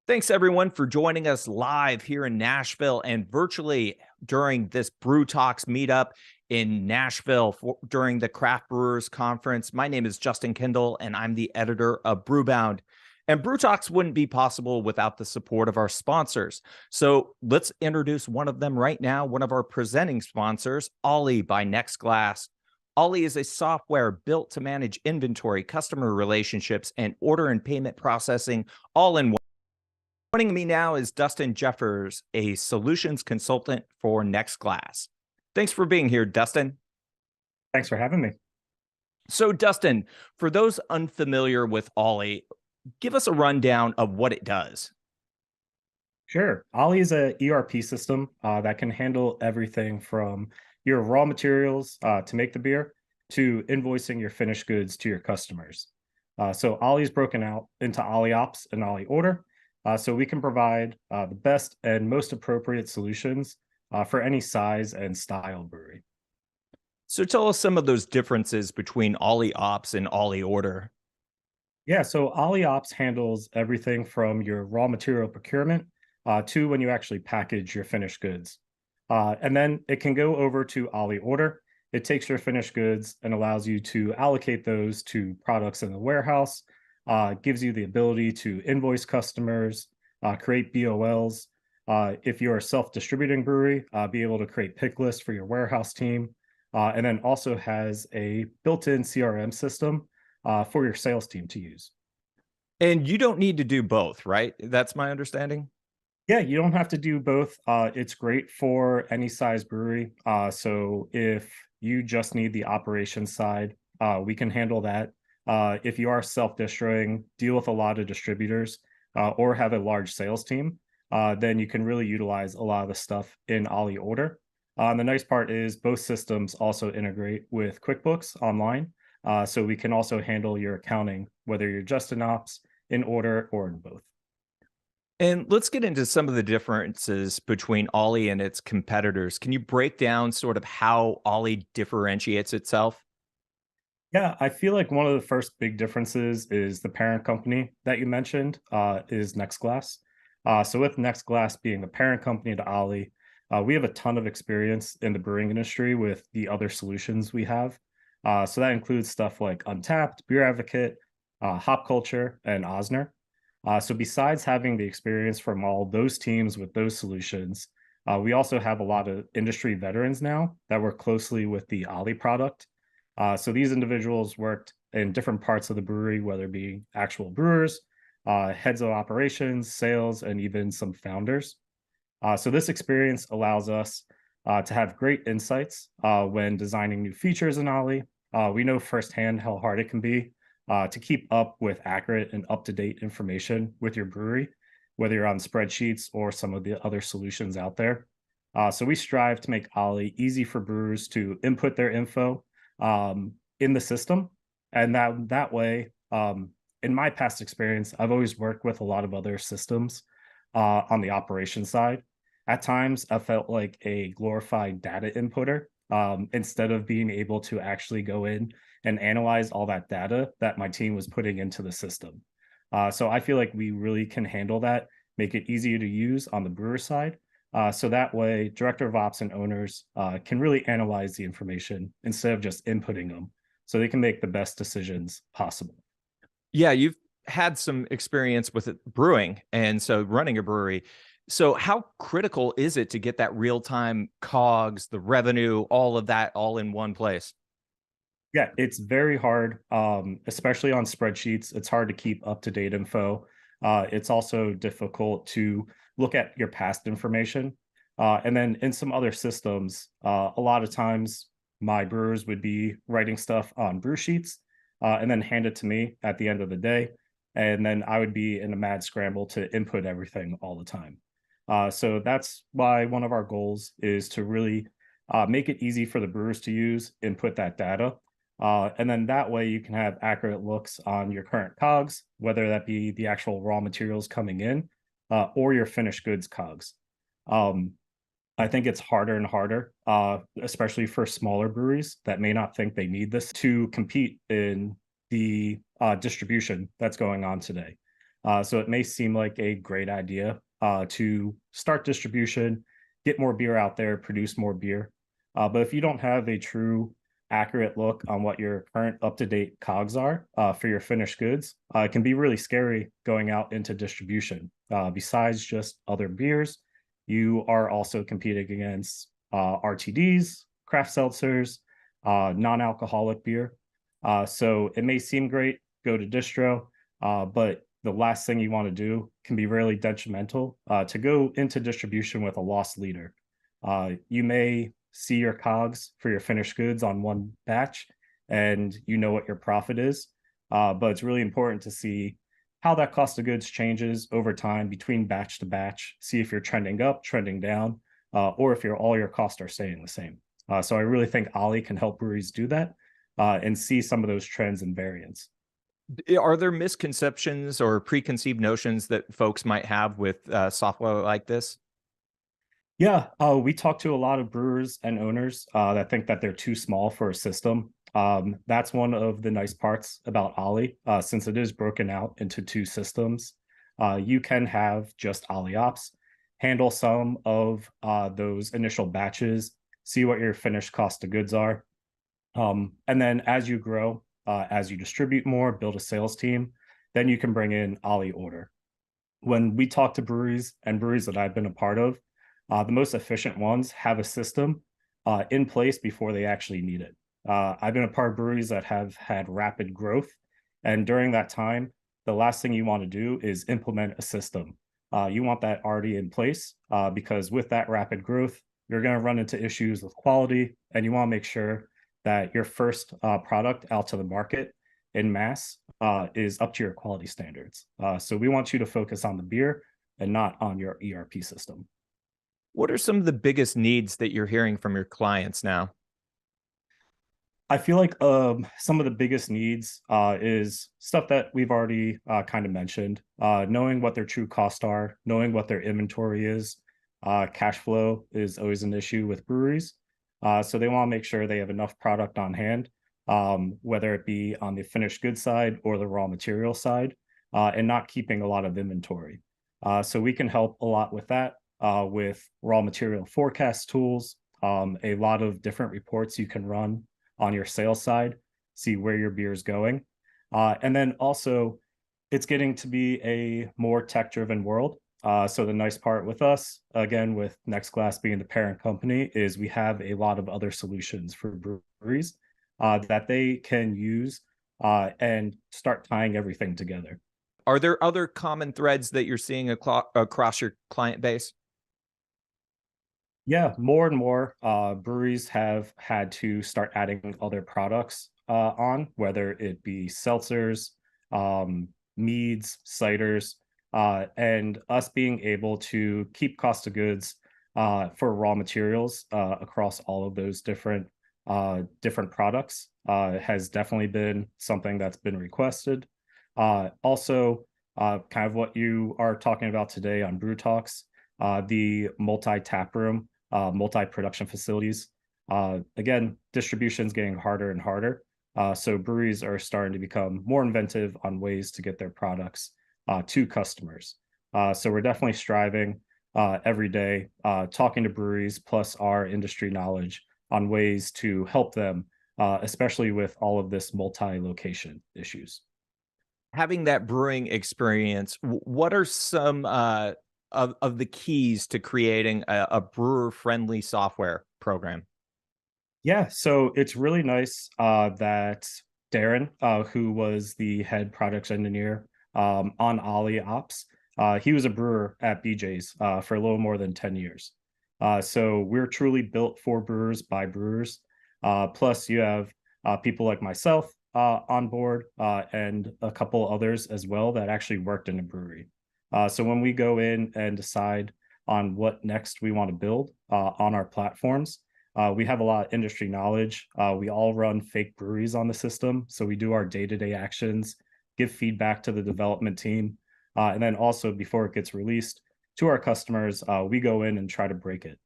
Thanks, everyone, for joining us live here in Nashville and virtually during this Brew Talks meetup in Nashville during the Craft Brewers Conference. My name is Justin Kendall, and I'm the editor of Brewbound. And Brew Talks wouldn't be possible without the support of our sponsors. So let's introduce one of them right now, one of our presenting sponsors, Ollie by Next Glass. Ollie is a software built to manage inventory, customer relationships, and order and payment processing all in one. Joining me now is Dustin Jeffers, a solutions consultant for Next Glass. Thanks for being here, Dustin. Thanks for having me. So, Dustin, for those unfamiliar with Ollie, give us a rundown of what it does. Sure. Ollie is a ERP system that can handle everything from your raw materials to make the beer to invoicing your finished goods to your customers. So Ollie is broken out into Ollie Ops and Ollie Order. So we can provide the best and most appropriate solutions for any size and style brewery. So tell us some of those differences between Ollie Ops and Ollie Order. Yeah, so Ollie Ops handles everything from your raw material procurement to when you actually package your finished goods. And then it can go over to Ollie Order. It takes your finished goods and allows you to allocate those to products in the warehouse. Gives you the ability to invoice customers, create BOLs. If you're a self-distributing brewery, be able to create pick lists for your warehouse team. And then also has a built-in CRM system for your sales team to use. And you don't need to do both, right? That's my understanding. Yeah, you don't have to do both. It's great for any size brewery. So if you just need the operations side, we can handle that. If you are self-distroing, deal with a lot of distributors, or have a large sales team, then you can really utilize a lot of the stuff in Ollie Order. The nice part is both systems also integrate with QuickBooks online, so we can also handle your accounting, whether you're just in ops, in order, or in both. And let's get into some of the differences between Ollie and its competitors. Can you break down sort of how Ollie differentiates itself? Yeah, I feel like one of the first big differences is the parent company that you mentioned is Next Glass. So with Next Glass being the parent company to Ollie, We have a ton of experience in the brewing industry with the other solutions we have. So that includes stuff like Untapped, Beer Advocate, Hop Culture, and Osner. So besides having the experience from all those teams with those solutions, we also have a lot of industry veterans now that work closely with the Ollie product. So these individuals worked in different parts of the brewery, whether it be actual brewers, heads of operations, sales, and even some founders. So this experience allows us to have great insights when designing new features in Ollie. We know firsthand how hard it can be to keep up with accurate and up-to-date information with your brewery, whether you're on spreadsheets or some of the other solutions out there. So we strive to make Ollie easy for brewers to input their info in the system. And that way, in my past experience, I've always worked with a lot of other systems on the operation side. At times, I felt like a glorified data inputter instead of being able to actually go in and analyze all that data that my team was putting into the system. So I feel like we really can handle that, make it easier to use on the brewer side. So that way, director of ops and owners can really analyze the information instead of just inputting them so they can make the best decisions possible. Yeah, you've had some experience with brewing and so running a brewery. So how critical is it to get that real-time COGS, the revenue, all of that all in one place? Yeah, it's very hard, especially on spreadsheets. It's hard to keep up-to-date info. It's also difficult to look at your past information. And then in some other systems, a lot of times my brewers would be writing stuff on brew sheets and then hand it to me at the end of the day. And then I would be in a mad scramble to input everything all the time. So that's why one of our goals is to really make it easy for the brewers to use, input that data. And then that way you can have accurate looks on your current COGS, whether that be the actual raw materials coming in or your finished goods COGS. I think it's harder and harder, especially for smaller breweries that may not think they need this to compete in the distribution that's going on today. So it may seem like a great idea to start distribution, get more beer out there, produce more beer. But if you don't have a true accurate look on what your current up-to-date COGS are for your finished goods, it can be really scary going out into distribution. Besides just other beers, you are also competing against RTDs, craft seltzers, non-alcoholic beer. So it may seem great, go to distro, but the last thing you want to do can be really detrimental to go into distribution with a loss leader. You may see your COGS for your finished goods on one batch and you know what your profit is, but it's really important to see how that cost of goods changes over time between batch to batch, see if you're trending up, trending down, or if all your costs are staying the same. So I really think Ollie can help breweries do that and see some of those trends and variants. Are there misconceptions or preconceived notions that folks might have with software like this? Yeah, we talk to a lot of brewers and owners that think that they're too small for a system. That's one of the nice parts about Ollie, since it is broken out into two systems. You can have just Ollie Ops, handle some of those initial batches, see what your finished cost of goods are. And then as you grow, as you distribute more, build a sales team, then you can bring in Ollie Order. When we talk to breweries and breweries that I've been a part of, the most efficient ones have a system in place before they actually need it. I've been a part of breweries that have had rapid growth. And during that time, the last thing you want to do is implement a system. You want that already in place because with that rapid growth, you're going to run into issues with quality, and you want to make sure that your first product out to the market in mass is up to your quality standards. So we want you to focus on the beer and not on your ERP system. What are some of the biggest needs that you're hearing from your clients now? I feel like some of the biggest needs is stuff that we've already kind of mentioned, knowing what their true costs are, knowing what their inventory is. Cash flow is always an issue with breweries. So they want to make sure they have enough product on hand, whether it be on the finished goods side or the raw material side, and not keeping a lot of inventory. So we can help a lot with that. with raw material forecast tools, a lot of different reports you can run on your sales side, see where your beer is going. And then also, it's getting to be a more tech-driven world. So the nice part with us, again, with Next Glass being the parent company, is we have a lot of other solutions for breweries that they can use and start tying everything together. Are there other common threads that you're seeing across your client base? Yeah, more and more breweries have had to start adding other products on, whether it be seltzers, meads, ciders, and us being able to keep cost of goods for raw materials across all of those different products has definitely been something that's been requested. Also, kind of what you are talking about today on Brew Talks, the multi-tap room, multi-production facilities. Again, distribution's getting harder and harder. So breweries are starting to become more inventive on ways to get their products to customers. So we're definitely striving every day, talking to breweries, plus our industry knowledge on ways to help them, especially with all of this multi-location issues. Having that brewing experience, what are some of the keys to creating a brewer-friendly software program? Yeah, so it's really nice that Darren, who was the head product engineer on Ollie Ops, he was a brewer at BJ's for a little more than 10 years. So we're truly built for brewers by brewers. Plus, you have people like myself on board and a couple others as well that actually worked in a brewery. So when we go in and decide on what next we want to build on our platforms, we have a lot of industry knowledge. We all run fake breweries on the system. So we do our day-to-day actions, give feedback to the development team. And then also before it gets released to our customers, we go in and try to break it.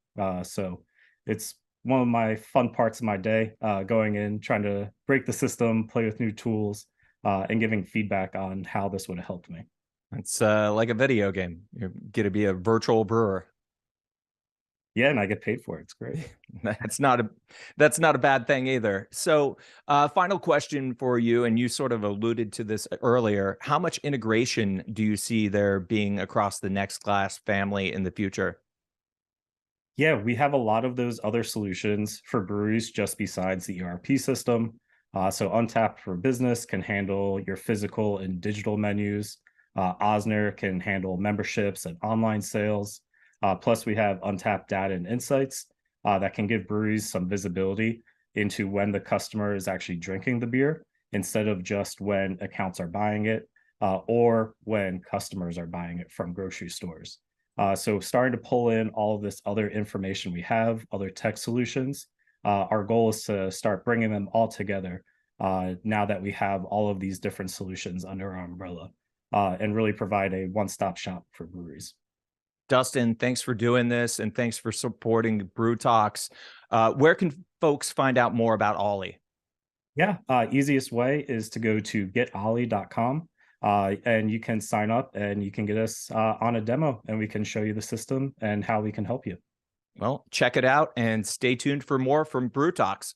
So it's one of my fun parts of my day, going in, trying to break the system, play with new tools, and giving feedback on how this would have helped me. It's like a video game. You're going to be a virtual brewer. Yeah, and I get paid for it. It's great. That's not a bad thing either. So, final question for you, and you sort of alluded to this earlier. How much integration do you see there being across the Next Glass family in the future? Yeah, we have a lot of those other solutions for breweries just besides the ERP system. So Untapped for Business can handle your physical and digital menus. Osner can handle memberships and online sales. Plus, we have Untapped Data and Insights that can give breweries some visibility into when the customer is actually drinking the beer instead of just when accounts are buying it or when customers are buying it from grocery stores. So starting to pull in all of this other information we have, other tech solutions, our goal is to start bringing them all together now that we have all of these different solutions under our umbrella and really provide a one-stop shop for breweries. Dustin, thanks for doing this, and thanks for supporting Brew Talks. Where can folks find out more about Ollie? Yeah, easiest way is to go to getollie.com and you can sign up and you can get us on a demo and we can show you the system and how we can help you. Well, check it out and stay tuned for more from Brew Talks.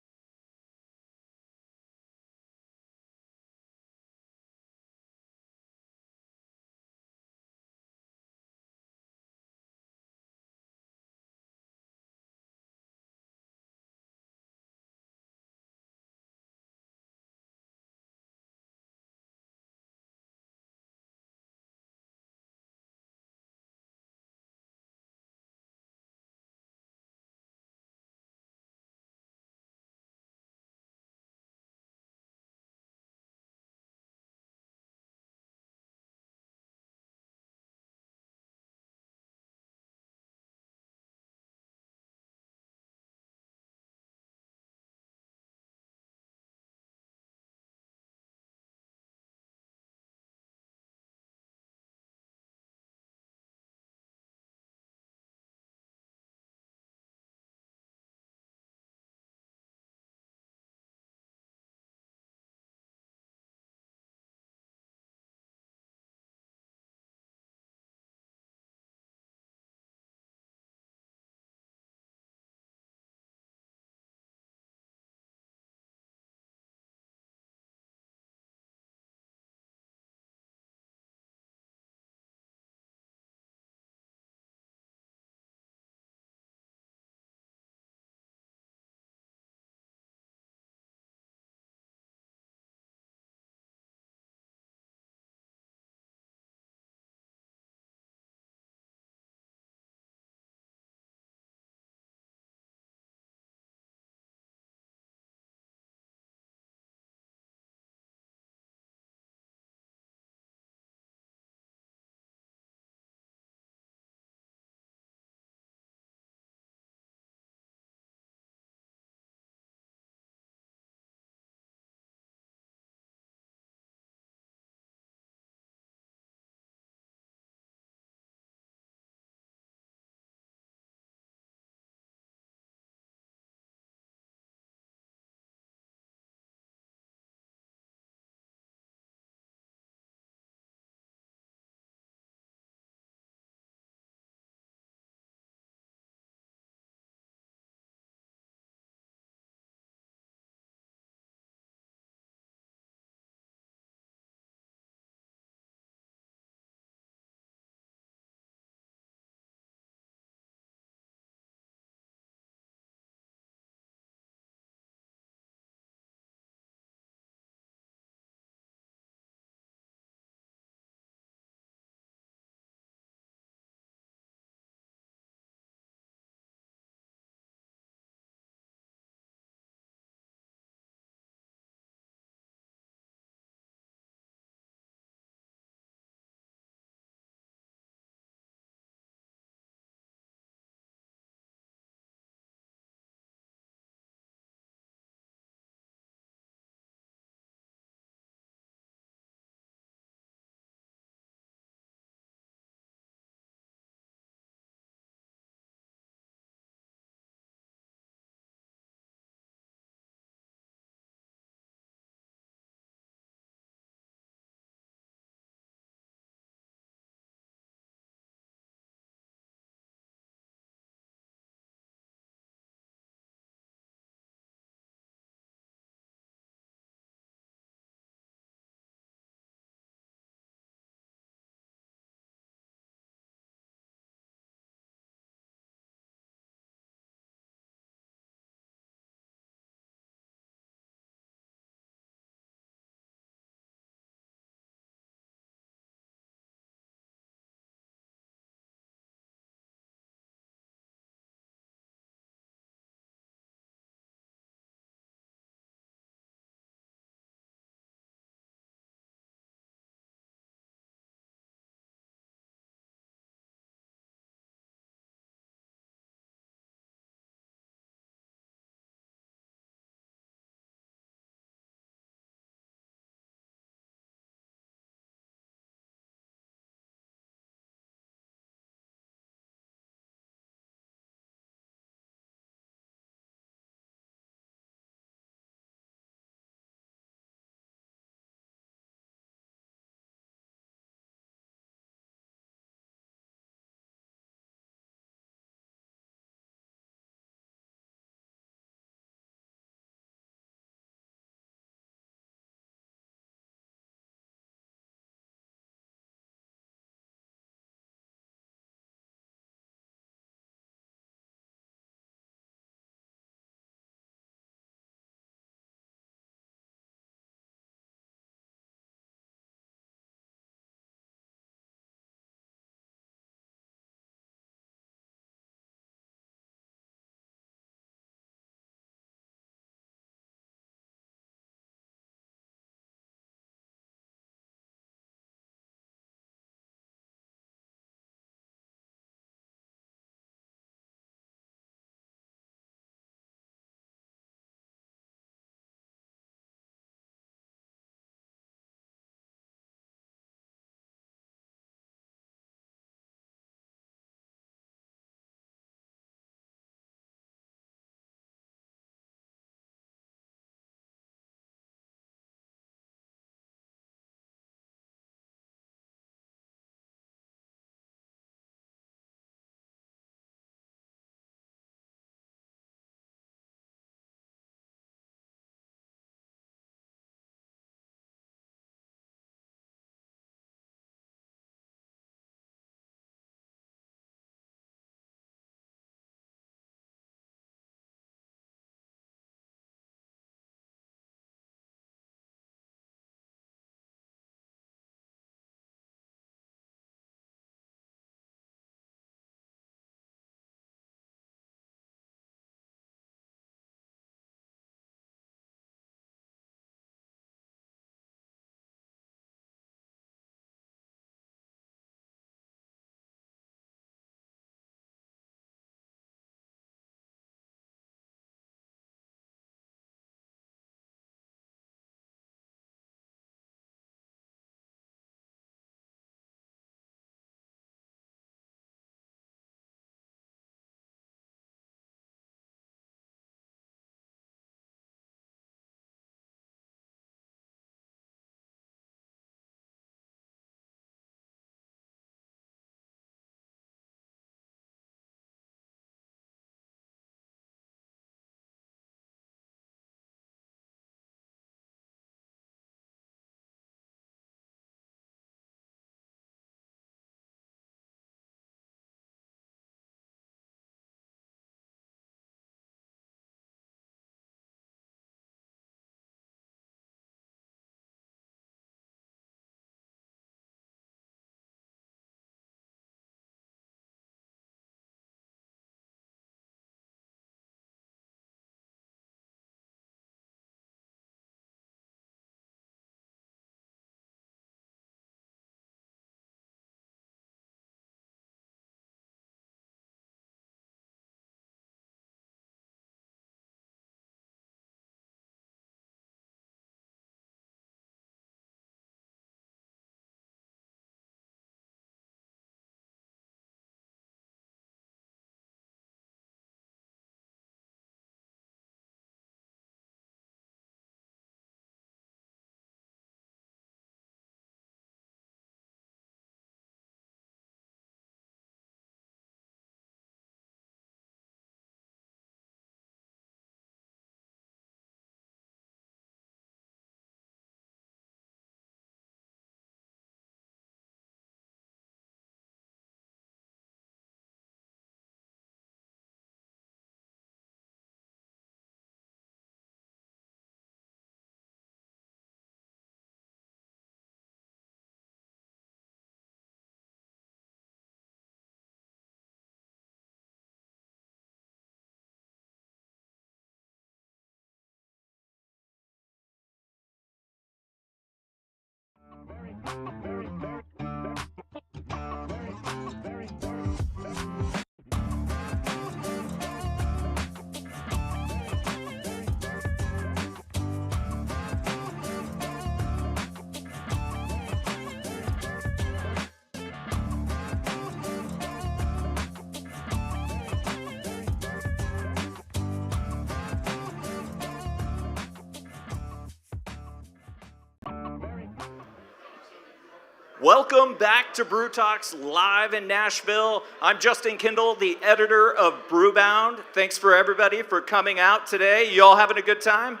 Welcome back to Brew Talks live in Nashville. I'm Justin Kindle, the editor of Brewbound. Thanks for everybody for coming out today. You all having a good time?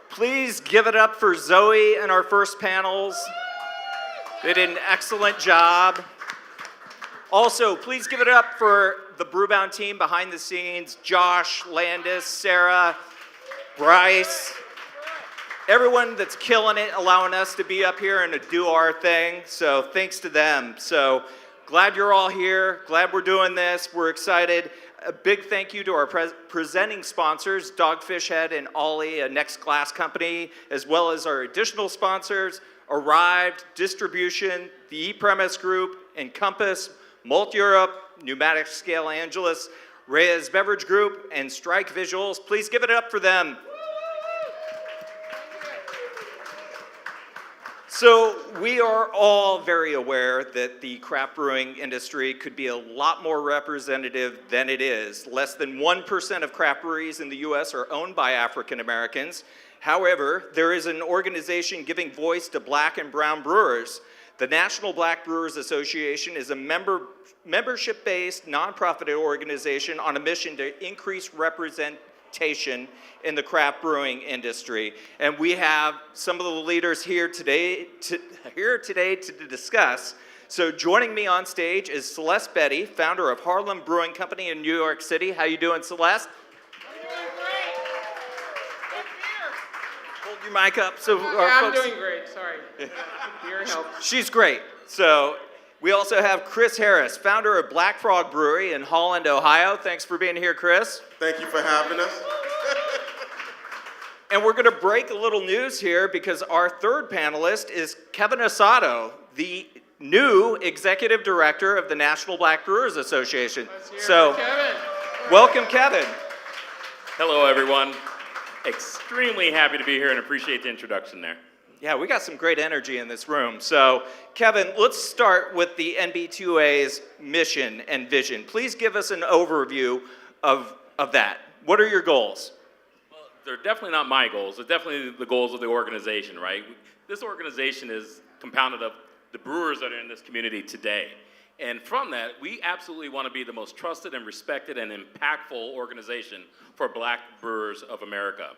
Please give it up for Zoe and our first panels. They did an excellent job. Also, please give it up for the Brewbound team behind the scenes, Josh, Landis, Sarah, Bryce, everyone that's killing it, allowing us to be up here and to do our thing. So thanks to them. So glad you're all here. Glad we're doing this. We're excited. A big thank you to our presenting sponsors, Dogfish Head and Ollie, a Next Glass company, as well as our additional sponsors, Arrived, Distribution, the E-Premise Group, Encompass, Malt Europe, Pneumatic Scale Angeles, Reyes Beverage Group, and Strike Visuals. Please give it up for them. So we are all very aware that the craft brewing industry could be a lot more representative than it is. Less than 1% of craft breweries in the US are owned by African Americans. However, there is an organization giving voice to black and brown brewers. The National Black Brewers Association is a membership-based nonprofit organization on a mission to increase representation in the craft brewing industry. And we have some of the leaders here today to discuss. So joining me on stage is Celeste Betty, founder of Harlem Brewing Company in New York City. How you doing, Celeste? I'm doing great. Good beer. Hold your mic up so I'm doing great, sorry. Beer helps. She's great. So we also have Chris Harris, founder of Black Frog Brewery in Holland, Ohio. Thanks for being here, Chris. Thank you for having us. And we're going to break a little news here because our third panelist is Kevin Asado, the new executive director of the National Black Brewers Association. So, Kevin. welcome, Kevin. Hello, everyone. Extremely happy to be here and appreciate the introduction there. Yeah, we got some great energy in this room. So, Kevin, let's start with the NB2A's mission and vision. Please give us an overview of that. What are your goals? Well, they're definitely not my goals. They're definitely the goals of the organization, right? This organization is compounded of the brewers that are in this community today. And from that, we absolutely want to be the most trusted and respected and impactful organization for black brewers of America.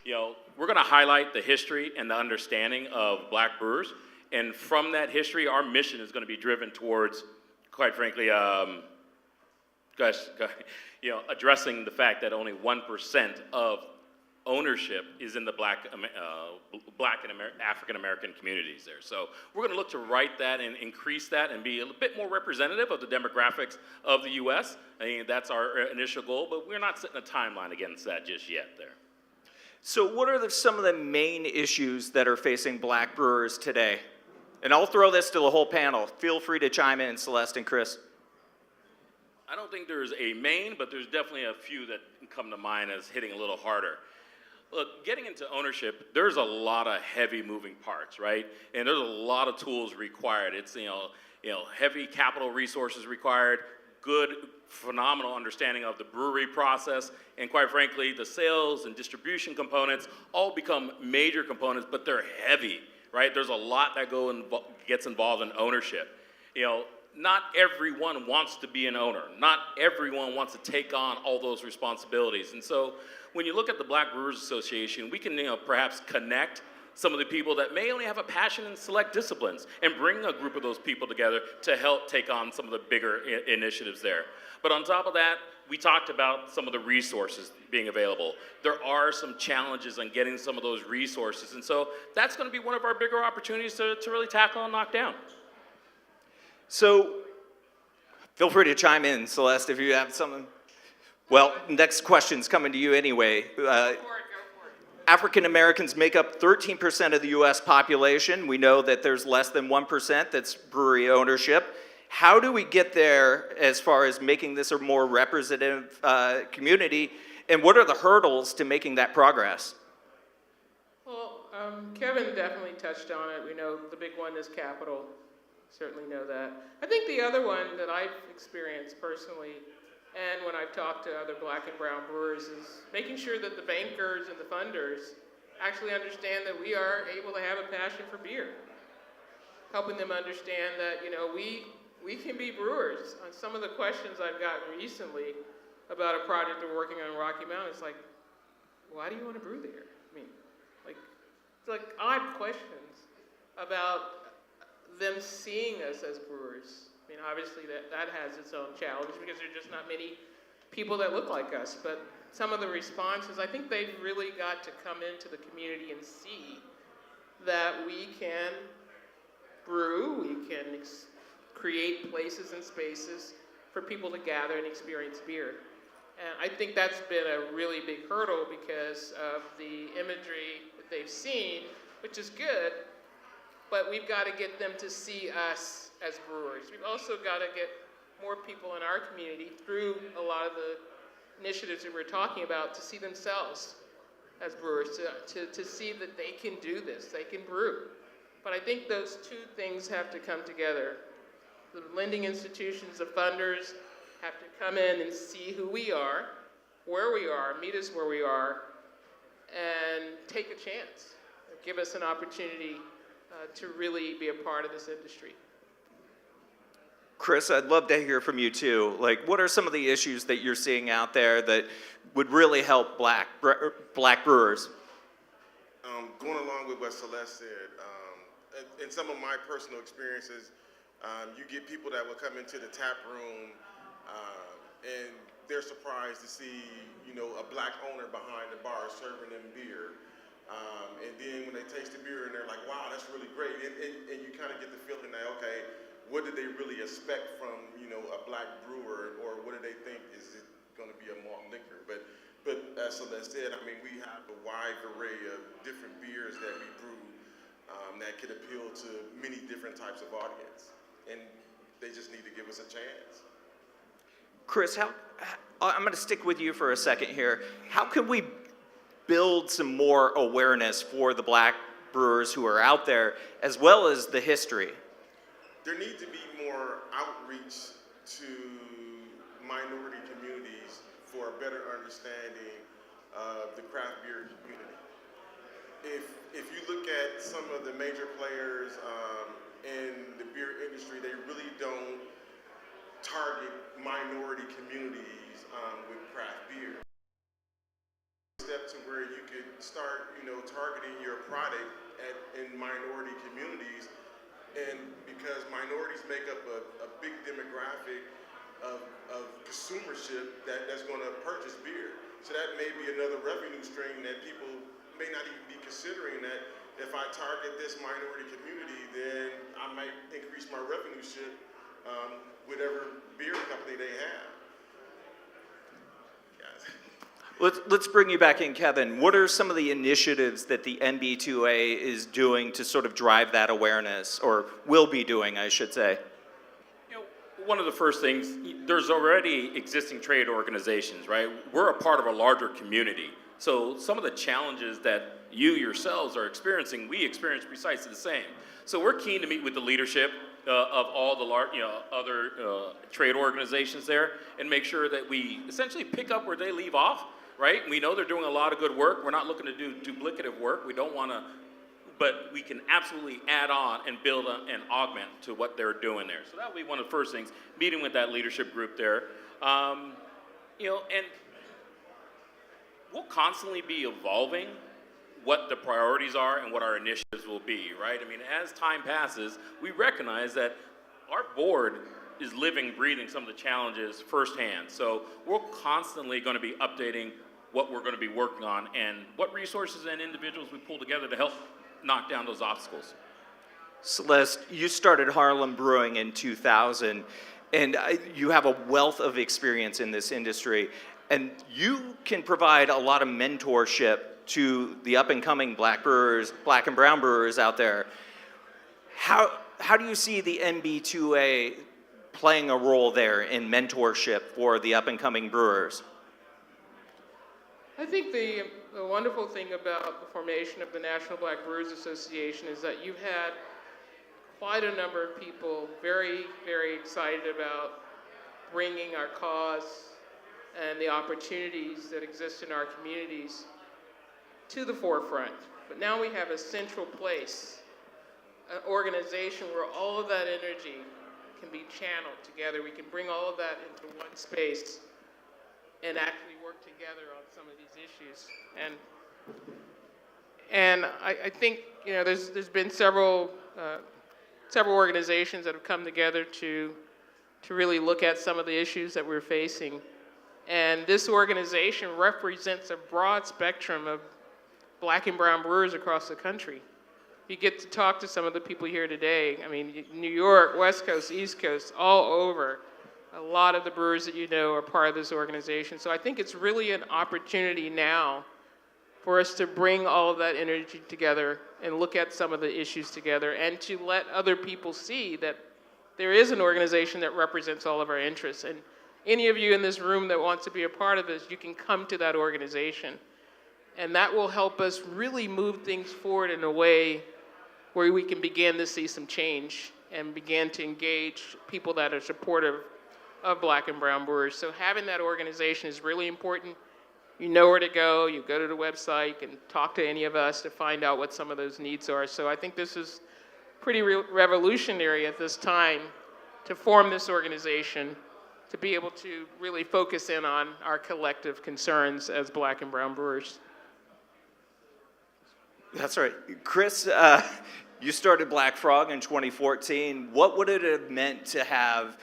You know, we're going to highlight the history and the understanding of black brewers. And from that history, our mission is going to be driven towards, quite frankly, addressing the fact that only 1% of ownership is in the black and African American communities there. So we're going to look to right that and increase that and be a bit more representative of the demographics of the U.S. I mean, that's our initial goal, but we're not setting a timeline against that just yet there. So what are some of the main issues that are facing black brewers today? And I'll throw this to the whole panel. Feel free to chime in, Celeste and Chris. I don't think there's a main, but there's definitely a few that come to mind as hitting a little harder. Look, getting into ownership, there's a lot of heavy moving parts, right? And there's a lot of tools required. It's heavy capital resources required, good, phenomenal understanding of the brewery process, and quite frankly, the sales and distribution components all become major components, but they're heavy, right? There's a lot that gets involved in ownership. You know, not everyone wants to be an owner. Not everyone wants to take on all those responsibilities. And so when you look at the Black Brewers Association, we can perhaps connect some of the people that may only have a passion in select disciplines and bring a group of those people together to help take on some of the bigger initiatives there. But on top of that, we talked about some of the resources being available. There are some challenges on getting some of those resources. And so that's going to be one of our bigger opportunities to really tackle and knock down. So feel free to chime in, Celeste, if you have something. Well, next question's coming to you anyway. Go for it. African Americans make up 13% of the US population. We know that there's less than 1% that's brewery ownership. How do we get there as far as making this a more representative community? And what are the hurdles to making that progress? Well, Kevin definitely touched on it. We know the big one is capital. Certainly know that. I think the other one that I've experienced personally, and when I've talked to other black and brown brewers, is making sure that the bankers and the funders actually understand that we are able to have a passion for beer. Helping them understand that, you know, we can be brewers. On some of the questions I've gotten recently about a project we're working on in Rocky Mountain, it's like, why do you want to brew there? I mean, it's like odd questions about them seeing us as brewers. I mean, obviously that has its own challenge because there are just not many people that look like us. But some of the responses, I think they've really got to come into the community and see that we can brew, we can create places and spaces for people to gather and experience beer. And I think that's been a really big hurdle because of the imagery that they've seen, which is good, but we've got to get them to see us as brewers. We've also got to get more people in our community through a lot of the initiatives that we're talking about to see themselves as brewers, to see that they can do this, they can brew. But I think those two things have to come together. The lending institutions, the funders, have to come in and see who we are, where we are, meet us where we are, and take a chance. Give us an opportunity to really be a part of this industry. Chris, I'd love to hear from you too. Like, what are some of the issues that you're seeing out there that would really help black brewers? Going along with what Celeste said, in some of my personal experiences, you get people that will come into the tap room and they're surprised to see, you know, a black owner behind the bar serving them beer. And then when they taste the beer and they're like, wow, that's really great. And you kind of get the feeling that, okay, what did they really expect from, you know, a black brewer, or what do they think is it going to be a malt liquor? But as Celeste said, I mean, we have a wide array of different beers that we brew that can appeal to many different types of audience. And they just need to give us a chance. Chris, I'm going to stick with you for a second here. How can we build some more awareness for the black brewers who are out there, as well as the history? There needs to be more outreach to minority communities for a better understanding of the craft beer community. If you look at some of the major players in the beer industry, they really don't target minority communities with craft beer. Step to where you could start, you know, targeting your product in minority communities, and because minorities make up a big demographic of consumership that's going to purchase beer. So that may be another revenue stream that people may not even be considering, that if I target this minority community, then I might increase my revenue ship whatever beer company they have. Let's bring you back in, Kevin. What are some of the initiatives that the NB2A is doing to sort of drive that awareness, or will be doing, I should say? You know, one of the first things, there's already existing trade organizations, right? We're a part of a larger community. So some of the challenges that you yourselves are experiencing, we experience precisely the same. So we're keen to meet with the leadership of all the other trade organizations there, and make sure that we essentially pick up where they leave off. Right? We know they're doing a lot of good work. We're not looking to do duplicative work. We don't want to, but we can absolutely add on and build and augment to what they're doing there. So that would be one of the first things, meeting with that leadership group there. You know, and we'll constantly be evolving what the priorities are and what our initiatives will be, right? I mean, as time passes, we recognize that our board is living, breathing some of the challenges firsthand. So we're constantly going to be updating what we're going to be working on and what resources and individuals we pull together to help knock down those obstacles. Celeste, you started Harlem Brewing in 2000, and you have a wealth of experience in this industry, and you can provide a lot of mentorship to the up and coming black and brown brewers out there. How do you see the NB2A playing a role there in mentorship for the up and coming brewers? I think the wonderful thing about the formation of the National Black Brewers Association is that you've had quite a number of people very, very excited about bringing our cause and the opportunities that exist in our communities to the forefront. But now we have a central place, an organization where all of that energy can be channeled together. We can bring all of that into one space and actually work together on some of these issues. And I think, you know, there's been several organizations that have come together to really look at some of the issues that we're facing. And this organization represents a broad spectrum of black and brown brewers across the country. You get to talk to some of the people here today. I mean, New York, West Coast, East Coast, all over. A lot of the brewers that you know are part of this organization. So I think it's really an opportunity now for us to bring all of that energy together and look at some of the issues together and to let other people see that there is an organization that represents all of our interests. And any of you in this room that wants to be a part of this, you can come to that organization. And that will help us really move things forward in a way where we can begin to see some change and begin to engage people that are supportive of black and brown brewers. So having that organization is really important. You know where to go. You go to the website and talk to any of us to find out what some of those needs are. So I think this is pretty revolutionary at this time to form this organization, to be able to really focus in on our collective concerns as black and brown brewers. That's right. Chris, you started Black Frog in 2014. What would it have meant to have,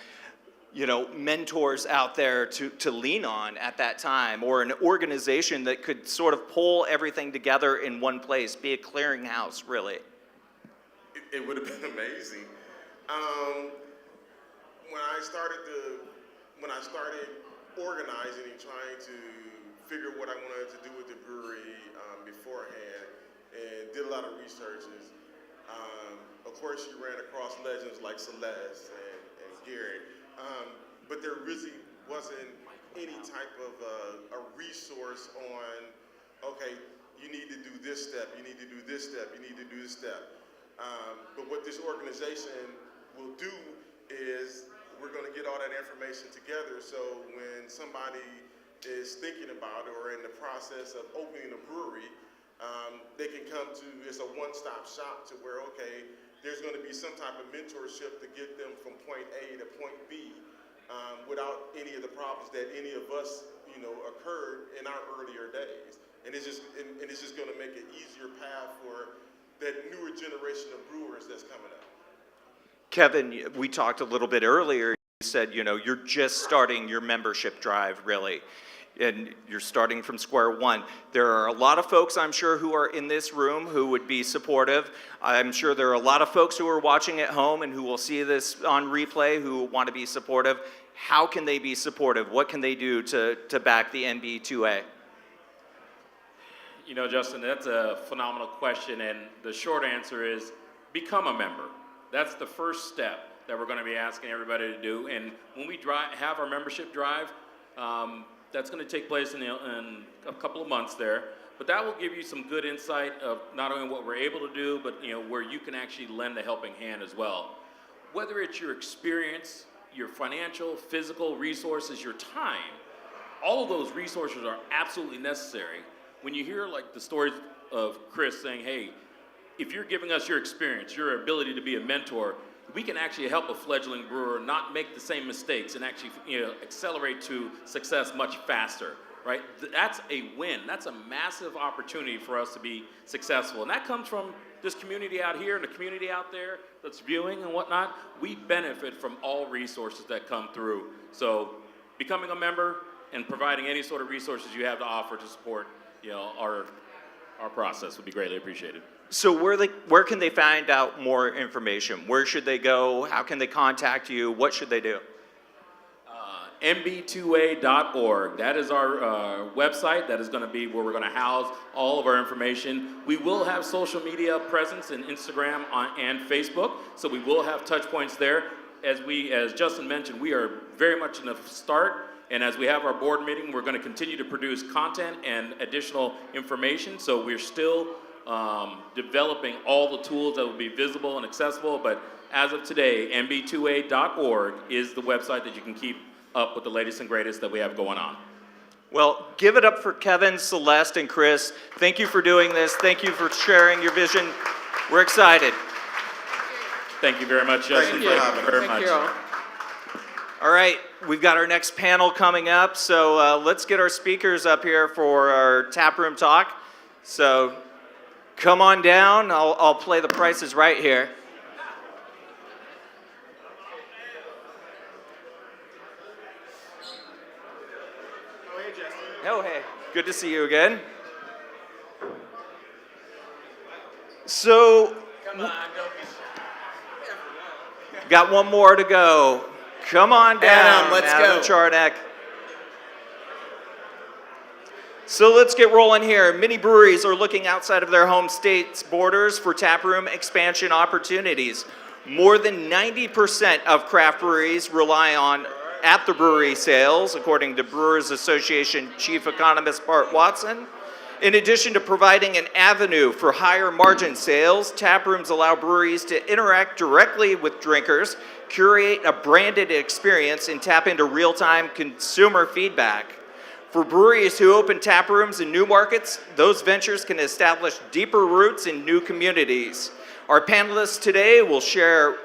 you know, mentors out there to lean on at that time, or an organization that could sort of pull everything together in one place, be a clearinghouse, really? It would have been amazing. When I started organizing and trying to figure what I wanted to do with the brewery beforehand, and did a lot of researches. Of course, you ran across legends like Celeste and Gary, but there really wasn't any type of a resource on, okay, you need to do this step, you need to do this step, you need to do this step. But what this organization will do is we're going to get all that information together, so when somebody is thinking about it or in the process of opening a brewery, they can come to, it's a one-stop shop to where, okay, there's going to be some type of mentorship to get them from point A to point B without any of the problems that any of us, you know, occurred in our earlier days. And it's just going to make an easier path for that newer generation of brewers that's coming up. Kevin, we talked a little bit earlier. You said, you know, you're just starting your membership drive, really. And you're starting from square one. There are a lot of folks, I'm sure, who are in this room who would be supportive. I'm sure there are a lot of folks who are watching at home and who will see this on replay who want to be supportive. How can they be supportive? What can they do to back the NB2A? You know, Justin, that's a phenomenal question, and the short answer is become a member. That's the first step that we're going to be asking everybody to do. And when we have our membership drive, that's going to take place in a couple of months there. But that will give you some good insight of not only what we're able to do, but you know where you can actually lend a helping hand as well. Whether it's your experience, your financial, physical resources, your time, all of those resources are absolutely necessary. When you hear like the stories of Chris saying, hey, if you're giving us your experience, your ability to be a mentor, we can actually help a fledgling brewer not make the same mistakes and actually, you know, accelerate to success much faster, right? That's a win. That's a massive opportunity for us to be successful. And that comes from this community out here and the community out there that's viewing and whatnot. We benefit from all resources that come through. So becoming a member and providing any sort of resources you have to offer to support, you know, our process would be greatly appreciated. So where can they find out more information? Where should they go? How can they contact you? What should they do? mb2a.org. That is our website. That is going to be where we're going to house all of our information. We will have social media presence in Instagram and Facebook, so we will have touch points there. As Justin mentioned, we are very much in the start, and as we have our board meeting, we're going to continue to produce content and additional information. So we're still developing all the tools that will be visible and accessible, but as of today, mb2a.org is the website that you can keep up with the latest and greatest that we have going on. Well, give it up for Kevin, Celeste, and Chris. Thank you for doing this. Thank you for sharing your vision. We're excited. Thank you very much, Justin. Thank you very much. All right, we've got our next panel coming up, so let's get our speakers up here for our taproom talk. So come on down. I'll play the prices right here. Oh, hey, good to see you again. So, got one more to go. Come on down, Adam Charnock. So let's get rolling here. Many breweries are looking outside of their home state's borders for taproom expansion opportunities. More than 90% of craft breweries rely on at-the-brewery sales, according to Brewers Association Chief Economist Bart Watson. In addition to providing an avenue for higher margin sales, taprooms allow breweries to interact directly with drinkers, curate a branded experience, and tap into real-time consumer feedback. For breweries who open taprooms in new markets, those ventures can establish deeper roots in new communities. Our panelists today will share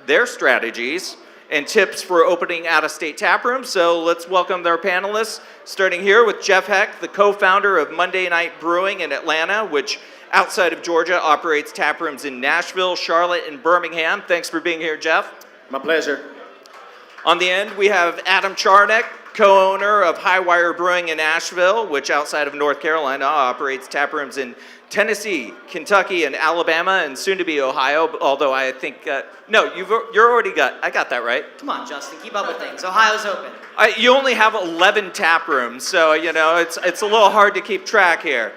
their strategies and tips for opening out-of-state taprooms. So let's welcome their panelists, starting here with Jeff Heck, the co-founder of Monday Night Brewing in Atlanta, which outside of Georgia operates taprooms in Nashville, Charlotte, and Birmingham. Thanks for being here, Jeff. My pleasure. On the end, we have Adam Charnock, co-owner of Highwire Brewing in Nashville, which outside of North Carolina operates taprooms in Tennessee, Kentucky, and Alabama, and soon to be Ohio, although I think, no, I got that right. Come on, Justin, keep up with things. Ohio's open. You only have 11 tap rooms, so, it's a little hard to keep track here.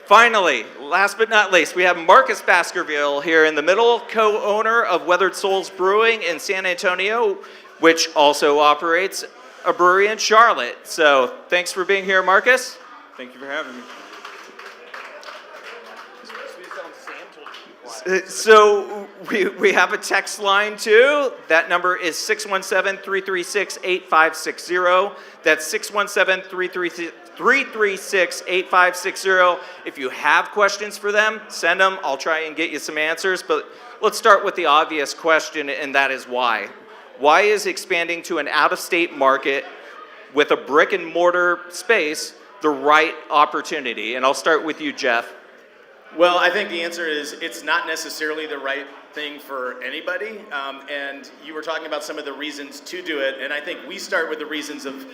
Finally, last but not least, we have Marcus Baskerville here in the middle, co-owner of Weathered Souls Brewing in San Antonio, which also operates a brewery in Charlotte. So thanks for being here, Marcus. Thank you for having me. So we have a text line too. That number is 617-336-8560. That's 617-336-8560. If you have questions for them, send them. I'll try and get you some answers. But let's start with the obvious question, and that is why. Why is expanding to an out-of-state market with a brick and mortar space the right opportunity? And I'll start with you, Jeff. Well, I think the answer is it's not necessarily the right thing for anybody. And you were talking about some of the reasons to do it. And I think we start with the reasons of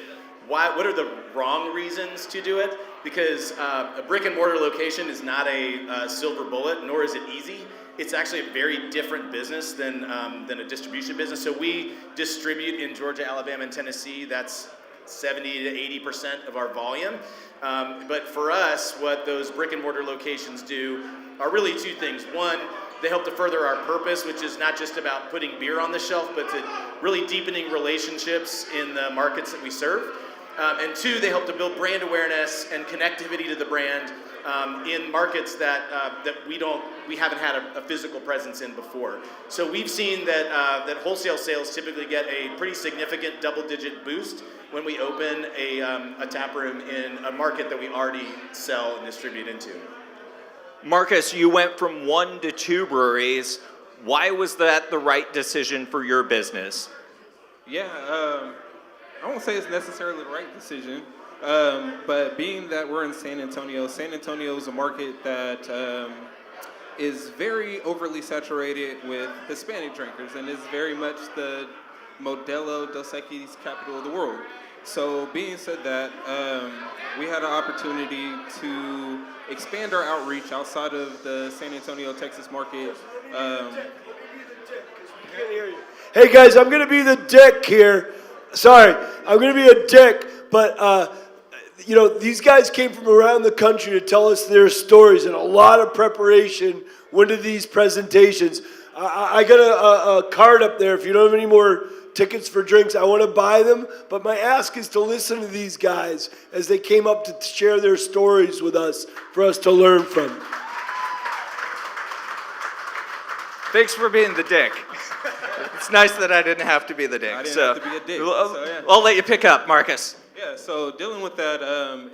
what are the wrong reasons to do it? Because a brick and mortar location is not a silver bullet, nor is it easy. It's actually a very different business than a distribution business. So we distribute in Georgia, Alabama, and Tennessee. That's 70 to 80% of our volume. But for us, what those brick and mortar locations do are really two things. One, they help to further our purpose, which is not just about putting beer on the shelf, but to really deepening relationships in the markets that we serve. And two, they help to build brand awareness and connectivity to the brand in markets that we haven't had a physical presence in before. So we've seen that wholesale sales typically get a pretty significant double-digit boost when we open a tap room in a market that we already sell and distribute into. Marcus, you went from 1 to 2 breweries. Why was that the right decision for your business? Yeah, I won't say it's necessarily the right decision, but being that we're in San Antonio is a market that is very overly saturated with Hispanic drinkers and is very much the Modelo Dos Equis capital of the world. So being said that, we had an opportunity to expand our outreach outside of the San Antonio, Texas market. Hey guys, I'm gonna be the dick here. Sorry, I'm gonna be a dick, but these guys came from around the country to tell us their stories, and a lot of preparation went into these presentations. I got a card up there. If you don't have any more tickets for drinks, I want to buy them. But my ask is to listen to these guys as they came up to share their stories with us for us to learn from. Thanks for being the dick. It's nice that I didn't have to be the dick. I didn't have to be a dick. I'll let you pick up, Marcus. Yeah, so dealing with that,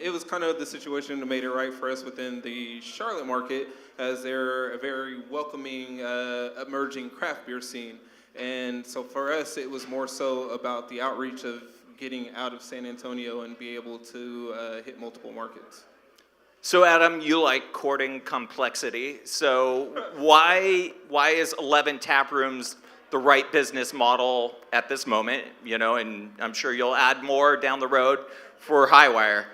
it was kind of the situation that made it right for us within the Charlotte market, as they're a very welcoming, emerging craft beer scene. And so for us, it was more so about the outreach of getting out of San Antonio and be able to hit multiple markets. So Adam, you like courting complexity. So why is 11 tap rooms the right business model at this moment? And I'm sure you'll add more down the road for Highwire.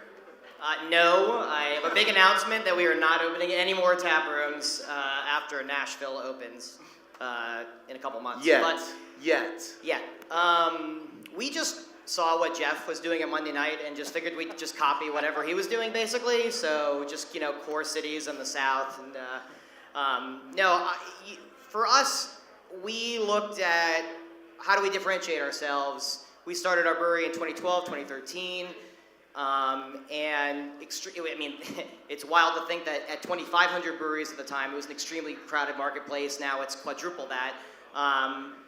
No, I have a big announcement that we are not opening any more tap rooms after Nashville opens in a couple months. Yet. Yeah. We just saw what Jeff was doing at Monday night and just figured we'd just copy whatever he was doing, basically. So just, core cities in the South. And for us, we looked at how do we differentiate ourselves. We started our brewery in 2012, 2013. It's wild to think that at 2,500 breweries at the time, it was an extremely crowded marketplace. Now it's quadruple that.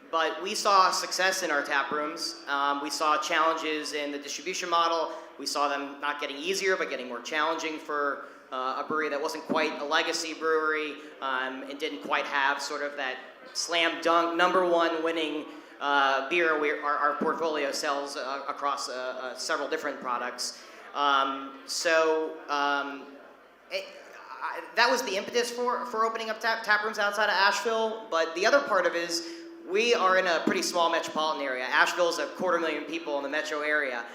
But we saw success in our tap rooms. We saw challenges in the distribution model. We saw them not getting easier, but getting more challenging for a brewery that wasn't quite a legacy brewery and didn't quite have sort of that slam dunk number one winning beer our portfolio sells across several different products. That was the impetus for opening up tap rooms outside of Asheville. But the other part of it is we are in a pretty small metropolitan area. Asheville is 250,000 people in the metro area.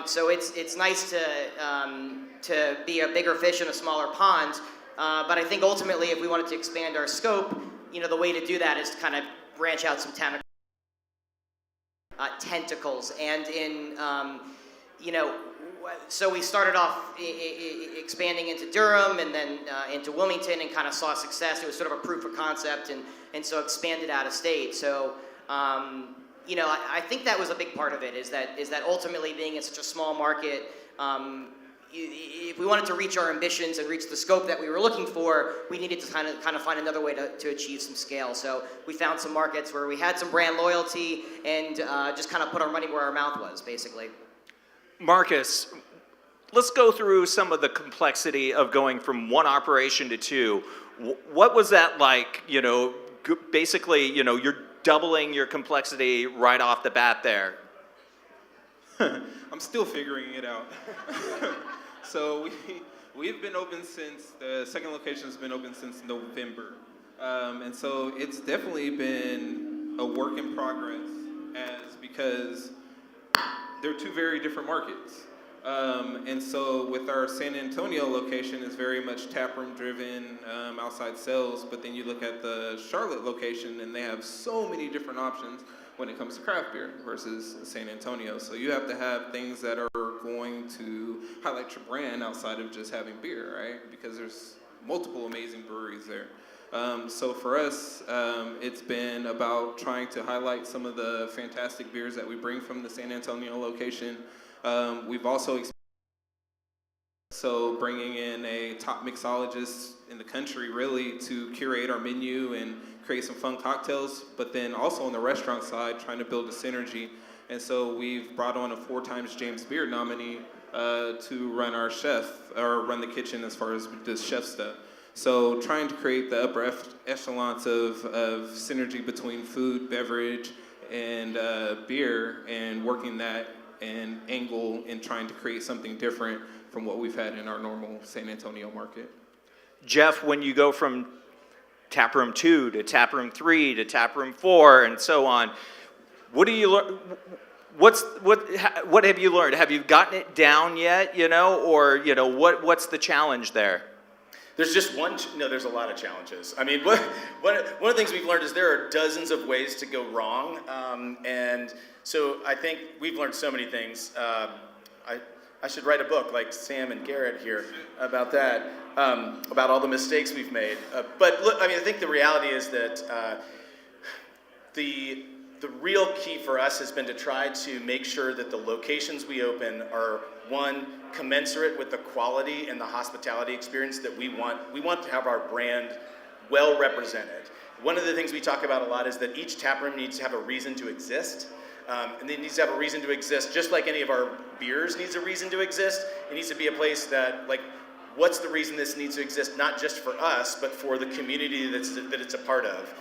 So it's nice to be a bigger fish in a smaller pond. But I think ultimately if we wanted to expand our scope, the way to do that is to kind of branch out some tentacles. And so we started off expanding into Durham and then into Wilmington and kind of saw success. It was sort of a proof of concept and so expanded out of state. So, I think that was a big part of it is that ultimately being in such a small market, if we wanted to reach our ambitions and reach the scope that we were looking for, we needed to kind of find another way to achieve some scale. So we found some markets where we had some brand loyalty and just kind of put our money where our mouth was, basically. Marcus, let's go through some of the complexity of going from one operation to two. What was that like? Basically, you're doubling your complexity right off the bat there. I'm still figuring it out. So we've been open since, the second location has been open since November. And so it's definitely been a work in progress because they're two very different markets. And so with our San Antonio location, it's very much taproom driven, outside sales, but then you look at the Charlotte location and they have so many different options when it comes to craft beer versus San Antonio. So you have to have things that are going to highlight your brand outside of just having beer, right? Because there's multiple amazing breweries there. So for us, it's been about trying to highlight some of the fantastic beers that we bring from the San Antonio location. We've also bringing in a top mixologist in the country really to curate our menu and create some fun cocktails, but then also on the restaurant side, trying to build a synergy. And so we've brought on a 4-time James Beard nominee to run our run the kitchen as far as the chef stuff. So trying to create the upper echelons of synergy between food, beverage, and beer, and working that and angle and trying to create something different from what we've had in our normal San Antonio market. Jeff, when you go from taproom 2 to taproom 3 to taproom 4 and so on, what do you learn? What have you learned? Have you gotten it down yet? Or what's the challenge there? There's just there's a lot of challenges. I mean, one of the things we've learned is there are dozens of ways to go wrong, and So I think we've learned so many things. I should write a book like Sam and Garrett here about that, about all the mistakes we've made. But look, I mean, I think the reality is that the real key for us has been to try to make sure that the locations we open are, one, commensurate with the quality and the hospitality experience that we want. We want to have our brand well represented. One of the things we talk about a lot is that each tap room needs to have a reason to exist. And it needs to have a reason to exist, just like any of our beers needs a reason to exist. It needs to be a place that, like, what's the reason this needs to exist, not just for us, but for the community that it's a part of.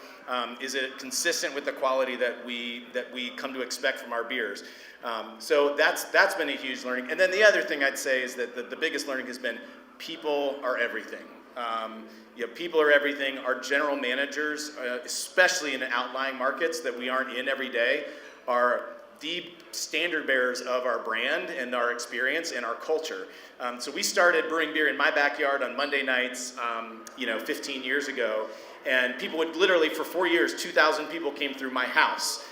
Is it consistent with the quality that we come to expect from our beers? So that's been a huge learning. And then the other thing I'd say is that the biggest learning has been people are everything. People are everything. Our general managers, especially in outlying markets that we aren't in every day, are the standard bearers of our brand and our experience and our culture. So we started brewing beer in my backyard on Monday nights, 15 years ago. And people would literally, for 4 years, 2,000 people came through my house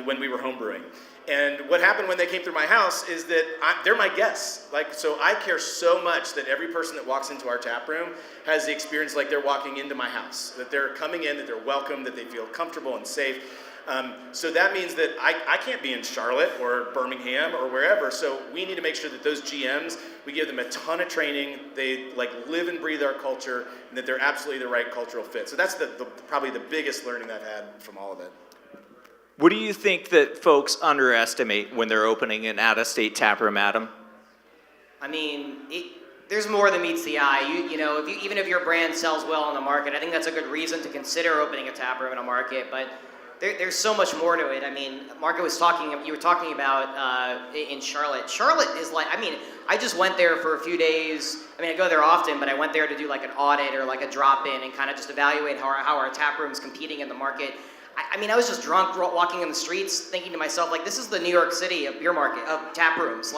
when we were homebrewing. And what happened when they came through my house is that they're my guests. So I care so much that every person that walks into our tap room has the experience like they're walking into my house, that they're coming in, that they're welcome, that they feel comfortable and safe. So that means that I can't be in Charlotte or Birmingham or wherever. So we need to make sure that those GMs, we give them a ton of training. They live and breathe our culture, and that they're absolutely the right cultural fit. So that's probably the biggest learning I've had from all of it. What do you think that folks underestimate when they're opening an out-of-state taproom, Adam? I mean, there's more than meets the eye. Even if your brand sells well on the market, I think that's a good reason to consider opening a taproom in a market. But there's so much more to it. I mean, Marco you were talking about in Charlotte. Charlotte is I just went there for a few days. I mean, I go there often, but I went there to do an audit or a drop-in and kind of just evaluate how our tap room's competing in the market. I was just drunk walking in the streets thinking to myself, this is the New York City of tap rooms.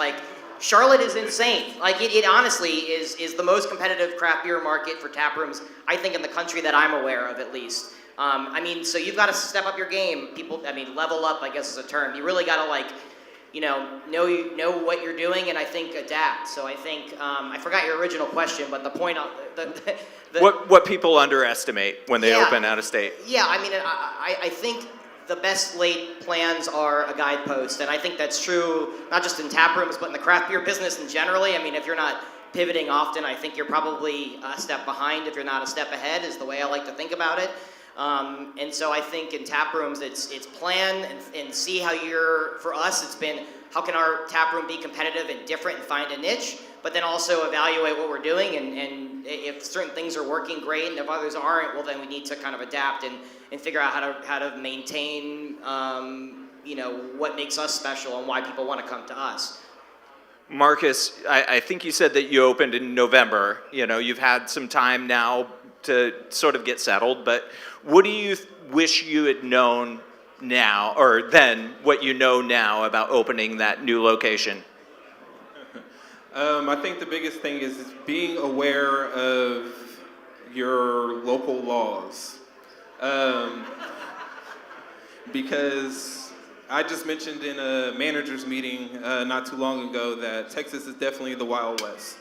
Charlotte is insane. It honestly is the most competitive craft beer market for tap rooms, I think, in the country that I'm aware of, at least. So you've got to step up your game. Level up, I guess is a term. You really got to know what you're doing, and I think adapt. So I think I forgot your original question, but the point what people underestimate when they open out of state. Yeah, I think the best laid plans are a guidepost, and I think that's true not just in tap rooms, but in the craft beer business in generally. If you're not pivoting often, I think you're probably a step behind if you're not a step ahead, is the way I like to think about it. And so I think in tap rooms, it's plan and see how for us, it's been, how can our tap room be competitive and different and find a niche, but then also evaluate what we're doing, and if certain things are working, great, and if others aren't, well, then we need to kind of adapt and figure out how to maintain, what makes us special and why people want to come to us. Marcus, I think you said that you opened in November. You've had some time now to sort of get settled, but what do you wish you had known now, or then what you know now about opening that new location? I think the biggest thing is being aware of your local laws. Because I just mentioned in a manager's meeting not too long ago that Texas is definitely the Wild West.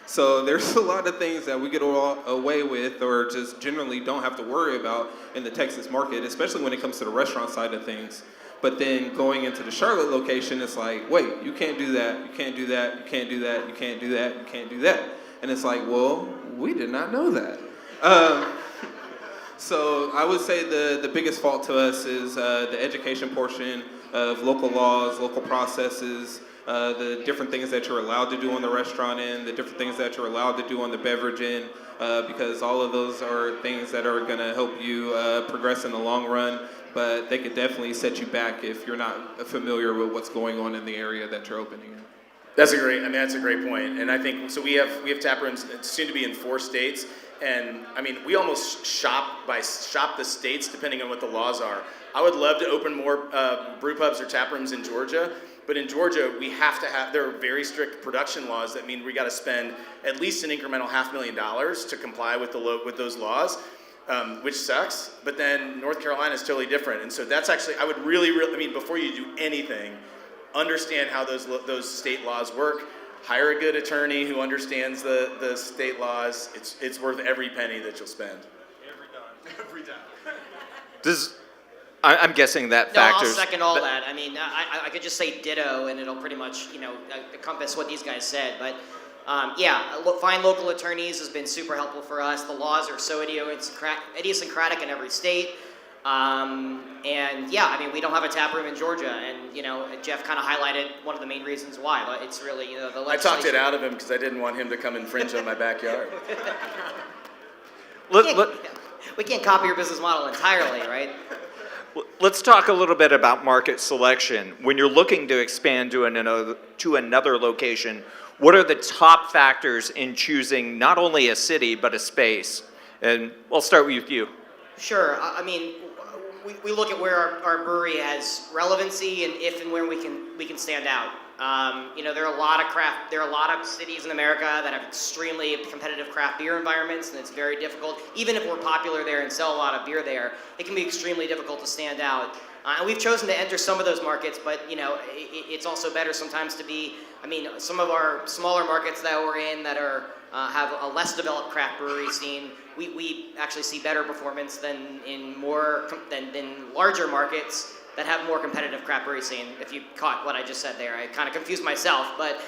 So there's a lot of things that we get away with or just generally don't have to worry about in the Texas market, especially when it comes to the restaurant side of things. But then going into the Charlotte location, it's wait, you can't do that, you can't do that, you can't do that, you can't do that, you can't do that. And it's well, we did not know that. So I would say the biggest fault to us is the education portion of local laws, local processes, the different things that you're allowed to do on the restaurant end, the different things that you're allowed to do on the beverage end, because all of those are things that are going to help you progress in the long run, but they could definitely set you back if you're not familiar with what's going on in the area that you're opening in. That's a great point. And I think, so we have tap rooms soon to be in 4 states, and we almost shop the states depending on what the laws are. I would love to open more brew pubs or tap rooms in Georgia, but in Georgia, there are very strict production laws that mean we got to spend at least an incremental $500,000 to comply with those laws. which sucks. But then North Carolina is totally different. And so that's actually, I would really, I mean, before you do anything, understand how those state laws work. Hire a good attorney who understands the state laws. It's worth every penny that you'll spend. Every time. I'm guessing that No, I'll factors. second all that. I mean, I could just say ditto, and it'll pretty much, encompass what these guys said. But find local attorneys has been super helpful for us. The laws are so idiosyncratic in every state. We don't have a tap room in Georgia, and Jeff kind of highlighted one of the main reasons why. But it's really, the I talked it out of him because I didn't want him to come infringe on my backyard. We can't copy your business model entirely, right? Let's talk a little bit about market selection. When you're looking to expand to another location, what are the top factors in choosing not only a city, but a space? And I'll start with you. Sure. I mean, we look at where our brewery has relevancy and if and where we can stand out. There are a lot of cities in America that have extremely competitive craft beer environments, and it's very difficult. Even if we're popular there and sell a lot of beer there, it can be extremely difficult to stand out. And we've chosen to enter some of those markets, but it's also better sometimes to be. I mean, some of our smaller markets that we're in that have a less developed craft brewery scene, we actually see better performance than in than larger markets that have more competitive craft brewery scene. If you caught what I just said there, I kind of confused myself, but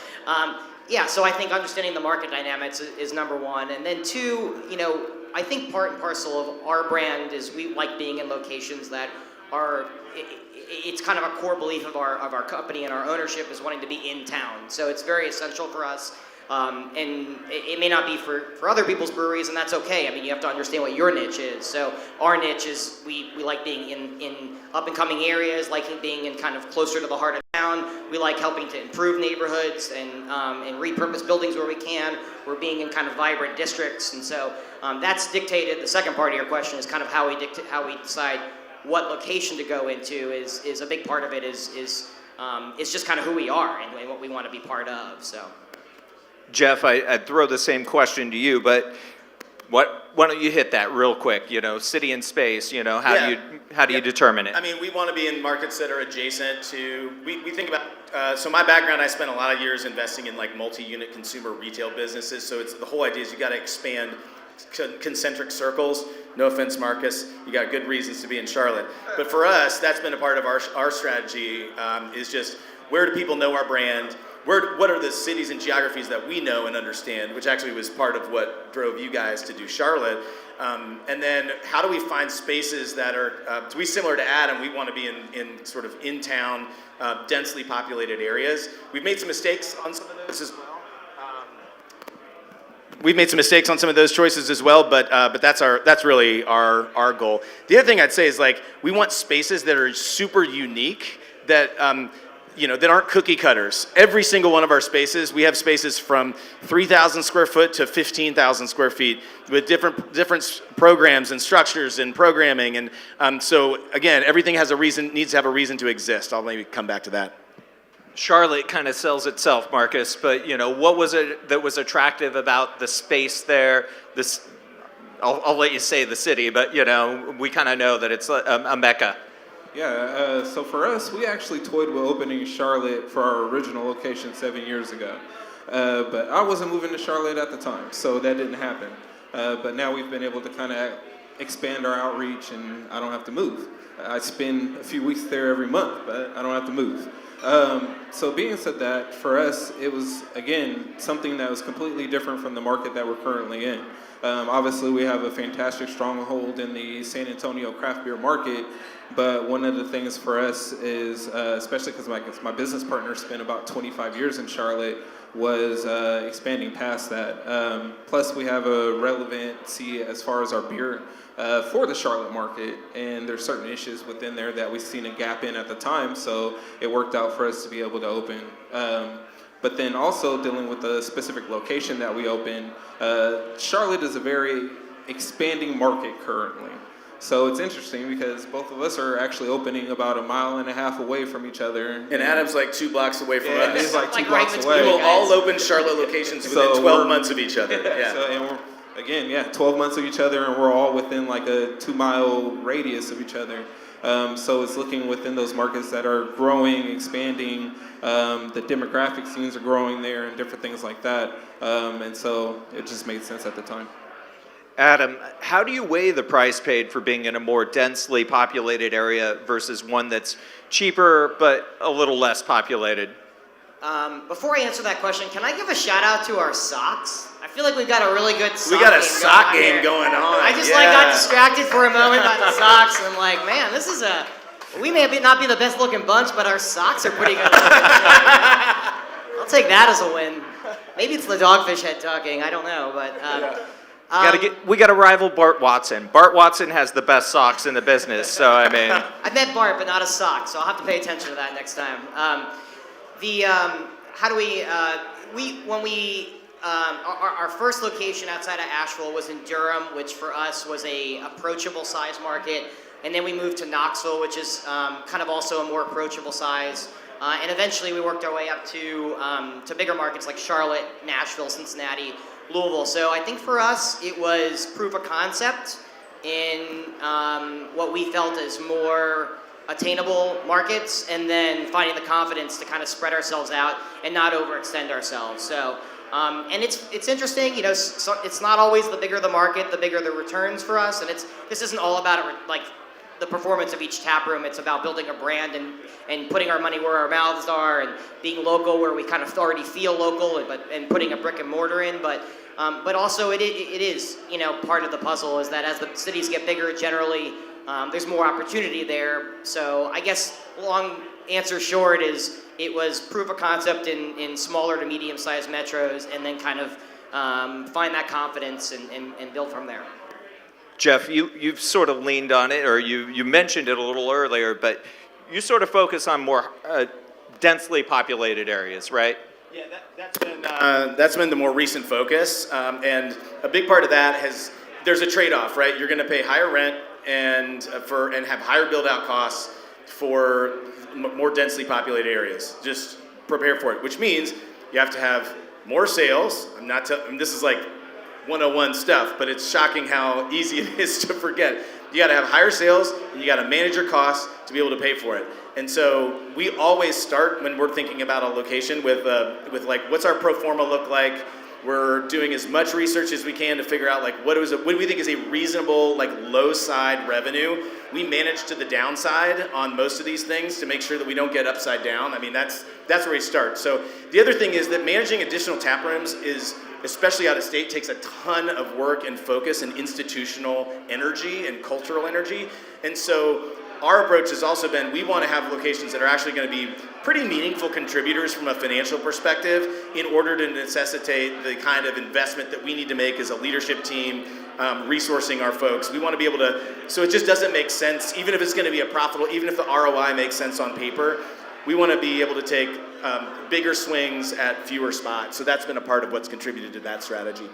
so I think understanding the market dynamics is number one, and then two, I think part and parcel of our brand is we like being in locations that are. It's kind of a core belief of our company and our ownership is wanting to be in town, so it's very essential for us. And it may not be for other people's breweries, and that's okay. I mean, you have to understand what your niche is. So our niche is we like being in up-and-coming areas, like being in kind of closer to the heart of town. We like helping to improve neighborhoods and repurpose buildings where we can. We're being in kind of vibrant districts, and so that's dictated. The second part of your question is kind of how we decide what location to go into. Is a big part of it is just kind of who we are and what we want to be part of. So. Jeff, I'd throw the same question to you, but why don't you hit that real quick? City and space. How do you determine it? I mean, we want to be in markets that are adjacent to. We think about. So my background, I spent a lot of years investing in like multi-unit consumer retail businesses. So it's the whole idea is you got to expand concentric circles. No offense, Marcus, you got good reasons to be in Charlotte. But for us, that's been a part of our strategy. Is just where do people know our brand? What are the cities and geographies that we know and understand, which actually was part of what drove you guys to do Charlotte. And then how do we find spaces that are, to be similar to Adam, we want to be in sort of in-town, densely populated areas. We've made some mistakes on some of those as well. We've made some mistakes on some of those choices as well, but that's really our goal. The other thing I'd say is like, we want spaces that are super unique, that that aren't cookie cutters. Every single one of our spaces, we have spaces from 3,000 square foot to 15,000 square feet with different programs and structures and programming. And so again, everything needs to have a reason to exist. I'll maybe come back to that. Charlotte kind of sells itself, Marcus, but what was it that was attractive about the space there? I'll let you say the city, but we kind of know that it's a mecca. Yeah, so for us, we actually toyed with opening Charlotte for our original location 7 years ago. But I wasn't moving to Charlotte at the time, so that didn't happen. But now we've been able to kind of expand our outreach, and I don't have to move. I spend a few weeks there every month, but I don't have to move. So being said that, for us, it was, again, something that was completely different from the market that we're currently in. Obviously, we have a fantastic stronghold in the San Antonio craft beer market, but one of the things for us is, especially because my business partner spent about 25 years in Charlotte, was expanding past that. Plus, we have a relevancy as far as our beer for the Charlotte market, and there's certain issues within there that we've seen a gap in at the time, so it worked out for us to be able to open. But then also dealing with the specific location that we opened, Charlotte is a very expanding market currently. So it's interesting because both of us are actually opening about 1.5 miles away from each other. And Adam's like 2 blocks away from us. And he's like 2 blocks away. We will all open Charlotte locations within 12 months of each other. Yeah. again, yeah, 12 months of each other, and we're all within like a 2-mile radius of each other. So it's looking within those markets that are growing, expanding. The demographic scenes are growing there and different things like that. And so it just made sense at the time. Adam, how do you weigh the price paid for being in a more densely populated area versus one that's cheaper but a little less populated? Before I answer that question, can I give a shout out to our socks? I feel like we've got a really good sock We got a game sock going on game here. going on. I just yeah. like got distracted for a moment by the socks, and I'm like, man, this is we may not be the best looking bunch, but our socks are pretty good. I'll take that as a win. Maybe it's the Dogfish Head talking, I don't know, but We got to rival Bart Watson. Bart Watson has the best socks in the business, so I mean. I met Bart, but not a sock, so I'll have to pay attention to that next time. How do our first location outside of Asheville was in Durham, which for us was a approachable size market, and then we moved to Knoxville, which is kind of also a more approachable size, and eventually we worked our way up to bigger markets like Charlotte, Nashville, Cincinnati, Louisville. So I think for us it was proof of concept in what we felt as more attainable markets, and then finding the confidence to kind of spread ourselves out and not overextend ourselves. So, and it's interesting, you know, so it's not always the bigger the market, the bigger the returns for us, and this isn't all about like the performance of each tap room. It's about building a brand and putting our money where our mouths are, and being local where we kind of already feel local, and putting a brick and mortar in, but also it is, you know, part of the puzzle is that as the cities get bigger, generally there's more opportunity there. So I guess long answer short is it was proof of concept in smaller to medium-sized metros, and then kind of find that confidence and build from there. Jeff, you've sort of leaned on it, or you mentioned it a little earlier, but you sort of focus on more densely populated areas, right? Yeah, that's been the more recent focus, and a big part of that there's a trade-off, right? You're going to pay higher rent and have higher build-out costs for more densely populated areas. Just prepare for it, which means you have to have more sales. This is like 101 stuff, but it's shocking how easy it is to forget. You got to have higher sales, and you got to manage your costs to be able to pay for it. And so we always start when we're thinking about a location with like, what's our pro forma look like? We're doing as much research as we can to figure out like what do we think is a reasonable like low side revenue. We manage to the downside on most of these things to make sure that we don't get upside down. I mean, that's where we start. So the other thing is that managing additional tap rooms is, especially out of state, takes a ton of work and focus and institutional energy and cultural energy. And so our approach has also been, we want to have locations that are actually going to be pretty meaningful contributors from a financial perspective in order to necessitate the kind of investment that we need to make as a leadership team, resourcing our folks. We want to be able to, so it just doesn't make sense, even if it's going to be a profitable, even if the ROI makes sense on paper, we want to be able to take bigger swings at fewer spots. So that's been a part of what's contributed to that strategy.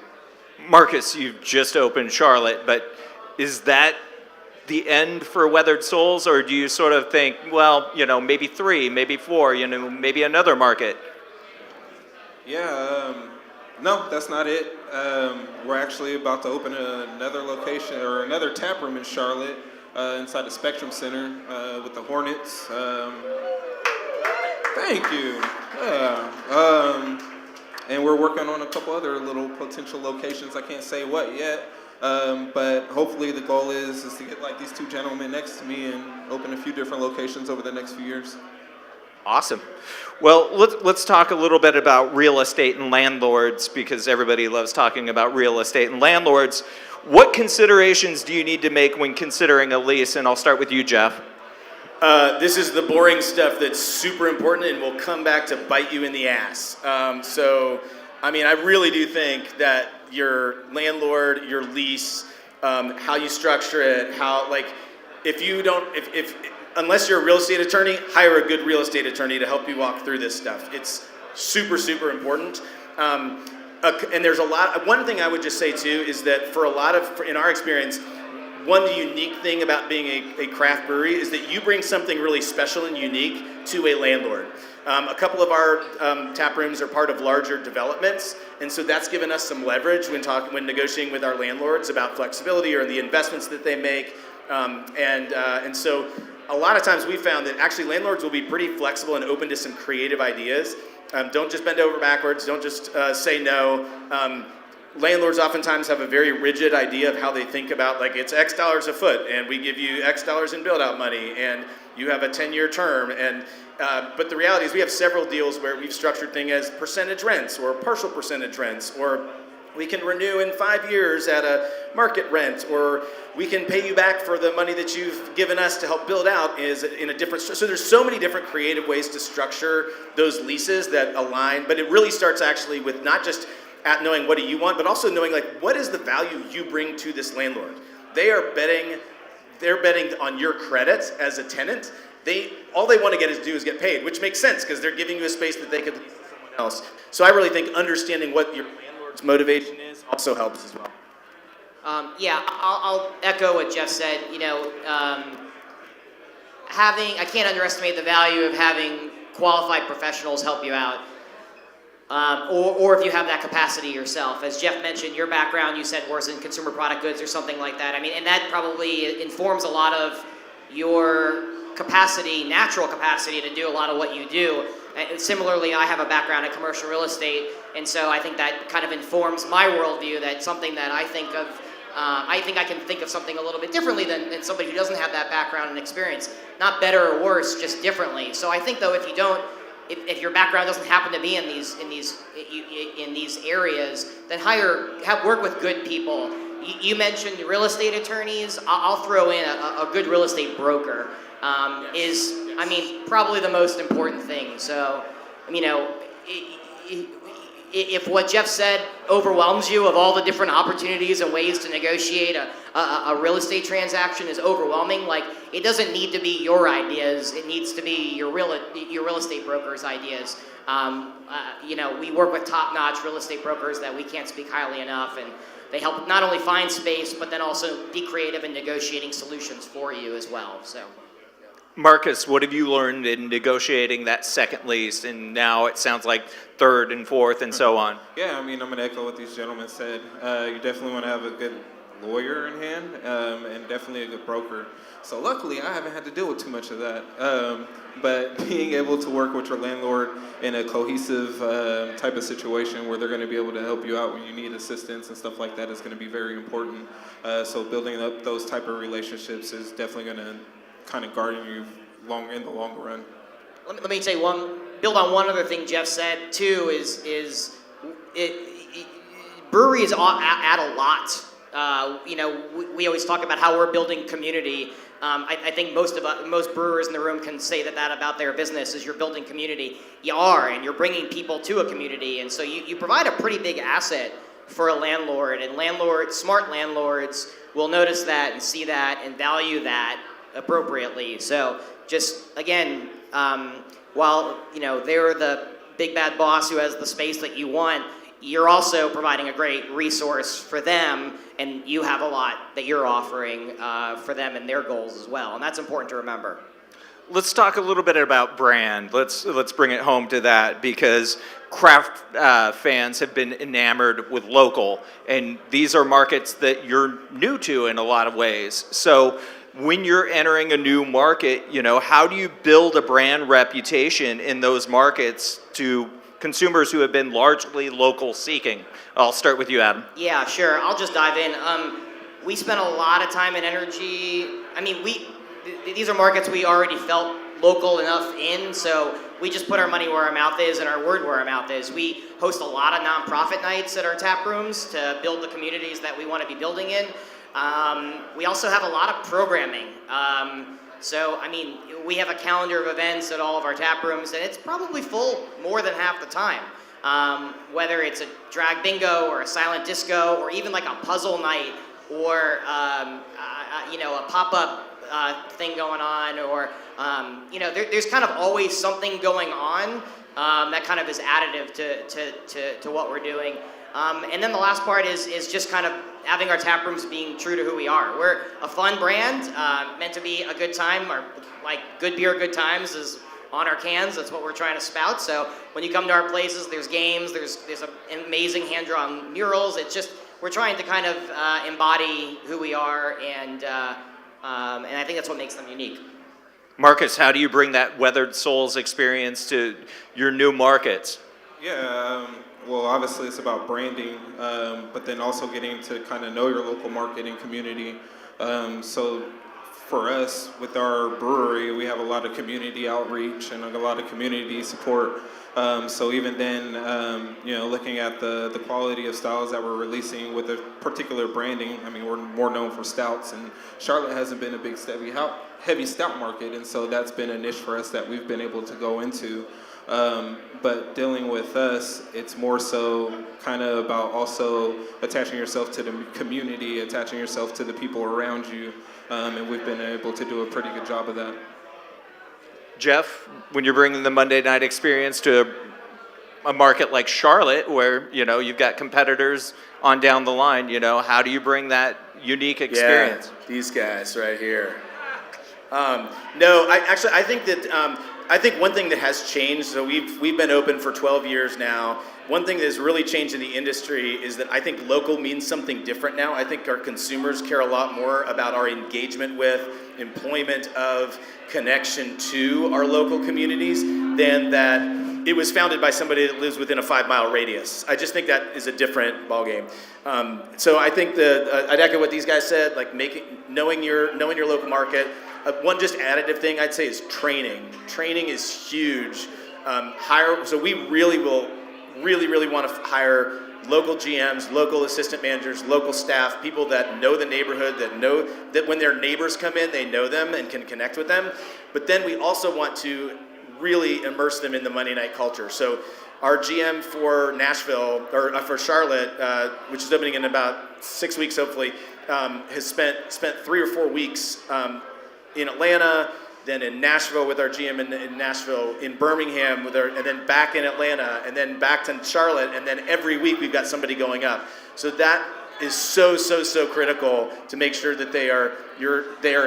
Marcus, you've just opened Charlotte, but is that the end for Weathered Souls, or do you sort of think, well, you know, maybe 3, maybe 4, you know, maybe another market? Yeah, no, that's not it. We're actually about to open another location or another tap room in Charlotte inside the Spectrum Center with the Hornets. Thank you. Yeah. And we're working on a couple other little potential locations. I can't say what yet. But hopefully the goal is to get like these two gentlemen next to me and open a few different locations over the next few years. Awesome. Well, let's talk a little bit about real estate and landlords, because everybody loves talking about real estate and landlords. What considerations do you need to make when considering a lease? And I'll start with you, Jeff. This is the boring stuff that's super important and will come back to bite you in the ass. So, I mean, I really do think that your landlord, your lease, how you structure it, how, like, unless you're a real estate attorney, hire a good real estate attorney to help you walk through this stuff. It's super, super important. And there's one thing I would just say too is that in our experience, one unique thing about being a craft brewery is that you bring something really special and unique to a landlord. A couple of our tap rooms are part of larger developments, and so that's given us some leverage when negotiating with our landlords about flexibility or the investments that they make. And so a lot of times we found that actually landlords will be pretty flexible and open to some creative ideas. Don't just bend over backwards. Don't just say no. Landlords oftentimes have a very rigid idea of how they think about, like, it's X dollars a foot, and we give you X dollars in build-out money, and you have a 10-year term. And but the reality is we have several deals where we've structured things as percentage rents or partial percentage rents, or we can renew in 5 years at a market rent, or we can pay you back for the money that you've given us to help build out is in a different. So there's so many different creative ways to structure those leases that align, but it really starts actually with not just at knowing what do you want, but also knowing, like, what is the value you bring to this landlord. They're betting on your credit as a tenant. All they want to is get paid, which makes sense because they're giving you a space that they could lease to someone else. So I really think understanding what your landlord's motivation is also helps as well. I'll echo what Jeff said. I can't underestimate the value of having qualified professionals help you out. Or if you have that capacity yourself. As Jeff mentioned, your background, you said, was in consumer product goods or something like that. I mean, and that probably informs a lot of your capacity, natural capacity to do a lot of what you do. And similarly, I have a background in commercial real estate, and so I think that kind of informs my worldview. That's something that I think of. I think I can think of something a little bit differently than somebody who doesn't have that background and experience. Not better or worse, just differently. So I think, though, if you don't, if your background doesn't happen to be in these areas, then work with good people. You mentioned real estate attorneys. I'll throw in a good real estate broker. Probably the most important thing. So, if what Jeff said overwhelms you of all the different opportunities and ways to negotiate a real estate transaction is overwhelming, like, it doesn't need to be your ideas, it needs to be your real estate broker's ideas. We work with top-notch real estate brokers that we can't speak highly enough, and they help not only find space, but then also be creative in negotiating solutions for you as well. So. Marcus, what have you learned in negotiating that second lease, and now it sounds like third and fourth and so on? Yeah, I'm going to echo what these gentlemen said. You definitely want to have a good lawyer in hand, and definitely a good broker. So luckily, I haven't had to deal with too much of that. But being able to work with your landlord in a cohesive type of situation where they're going to be able to help you out when you need assistance and stuff like that is going to be very important. So building up those type of relationships is definitely going to kind of guarding you in the long run. Let me say build on one other thing Jeff said too, breweries add a lot. We always talk about how we're building community. I think most brewers in the room can say that about their business is you're building community. You are, and you're bringing people to a community, and so you provide a pretty big asset for a landlord, and smart landlords will notice that and see that and value that appropriately. So just again, while they're the big bad boss who has the space that you want, you're also providing a great resource for them, and you have a lot that you're offering for them and their goals as well, and that's important to remember. Let's talk a little bit about brand. Let's bring it home to that, because craft fans have been enamored with local, and these are markets that you're new to in a lot of ways. So when you're entering a new market, how do you build a brand reputation in those markets to consumers who have been largely local seeking? I'll start with you, Adam. Yeah, sure. I'll just dive in. We spent a lot of time and energy. These are markets we already felt local enough in, so we just put our money where our mouth is and our word where our mouth is. We host a lot of nonprofit nights at our tap rooms to build the communities that we want to be building in. We also have a lot of programming. We have a calendar of events at all of our tap rooms, and it's probably full more than half the time. Whether it's a drag bingo or a silent disco or even like a puzzle night or a pop-up thing going on, or there's kind of always something going on that kind of is additive to what we're doing. And then the last part is just kind of having our tap rooms being true to who we are. We're a fun brand, meant to be a good time, or like good beer, good times is on our cans. That's what we're trying to spout. So when you come to our places, there's games, there's amazing hand-drawn murals. It's just, we're trying to kind of embody who we are, and I think that's what makes them unique. Marcus, how do you bring that Weathered Souls experience to your new markets? Yeah, well, obviously it's about branding, but then also getting to kind of know your local market and community. So for us, with our brewery, we have a lot of community outreach and a lot of community support. So even then, looking at the quality of styles that we're releasing with a particular branding, I mean, we're more known for stouts, and Charlotte hasn't been a big heavy stout market, and so that's been a niche for us that we've been able to go into. But dealing with us, it's more so kind of about also attaching yourself to the community, attaching yourself to the people around you, and we've been able to do a pretty good job of that. Jeff, when you're bringing the Monday night experience to a market like Charlotte, where, you've got competitors on down the line, how do you bring that unique experience? Yeah, these guys right here. I think that I think one thing that has changed, so we've been open for 12 years now. One thing that has really changed in the industry is that I think local means something different now. I think our consumers care a lot more about our engagement with, employment of, connection to our local communities than that it was founded by somebody that lives within a 5-mile radius. I just think that is a different ballgame. So I think I'd echo what these guys said, like knowing your local market. One just additive thing I'd say is training. Training is huge. So we really want to hire local GMs, local assistant managers, local staff, people that know the neighborhood, that know that when their neighbors come in, they know them and can connect with them. But then we also want to really immerse them in the Monday night culture. So our GM for Nashville, or for Charlotte, which is opening in about 6 weeks hopefully, has spent 3 or 4 weeks in Atlanta, then in Nashville with our GM in Nashville, in Birmingham and then back in Atlanta, and then back to Charlotte, and then every week we've got somebody going up. So that is so critical to make sure that they are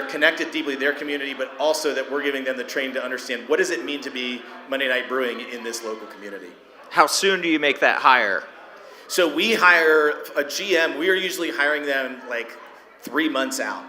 connected deeply to their community, but also that we're giving them the training to understand what does it mean to be Monday Night Brewing in this local community. How soon do you make that hire? So we hire a GM, we are usually hiring them like 3 months out.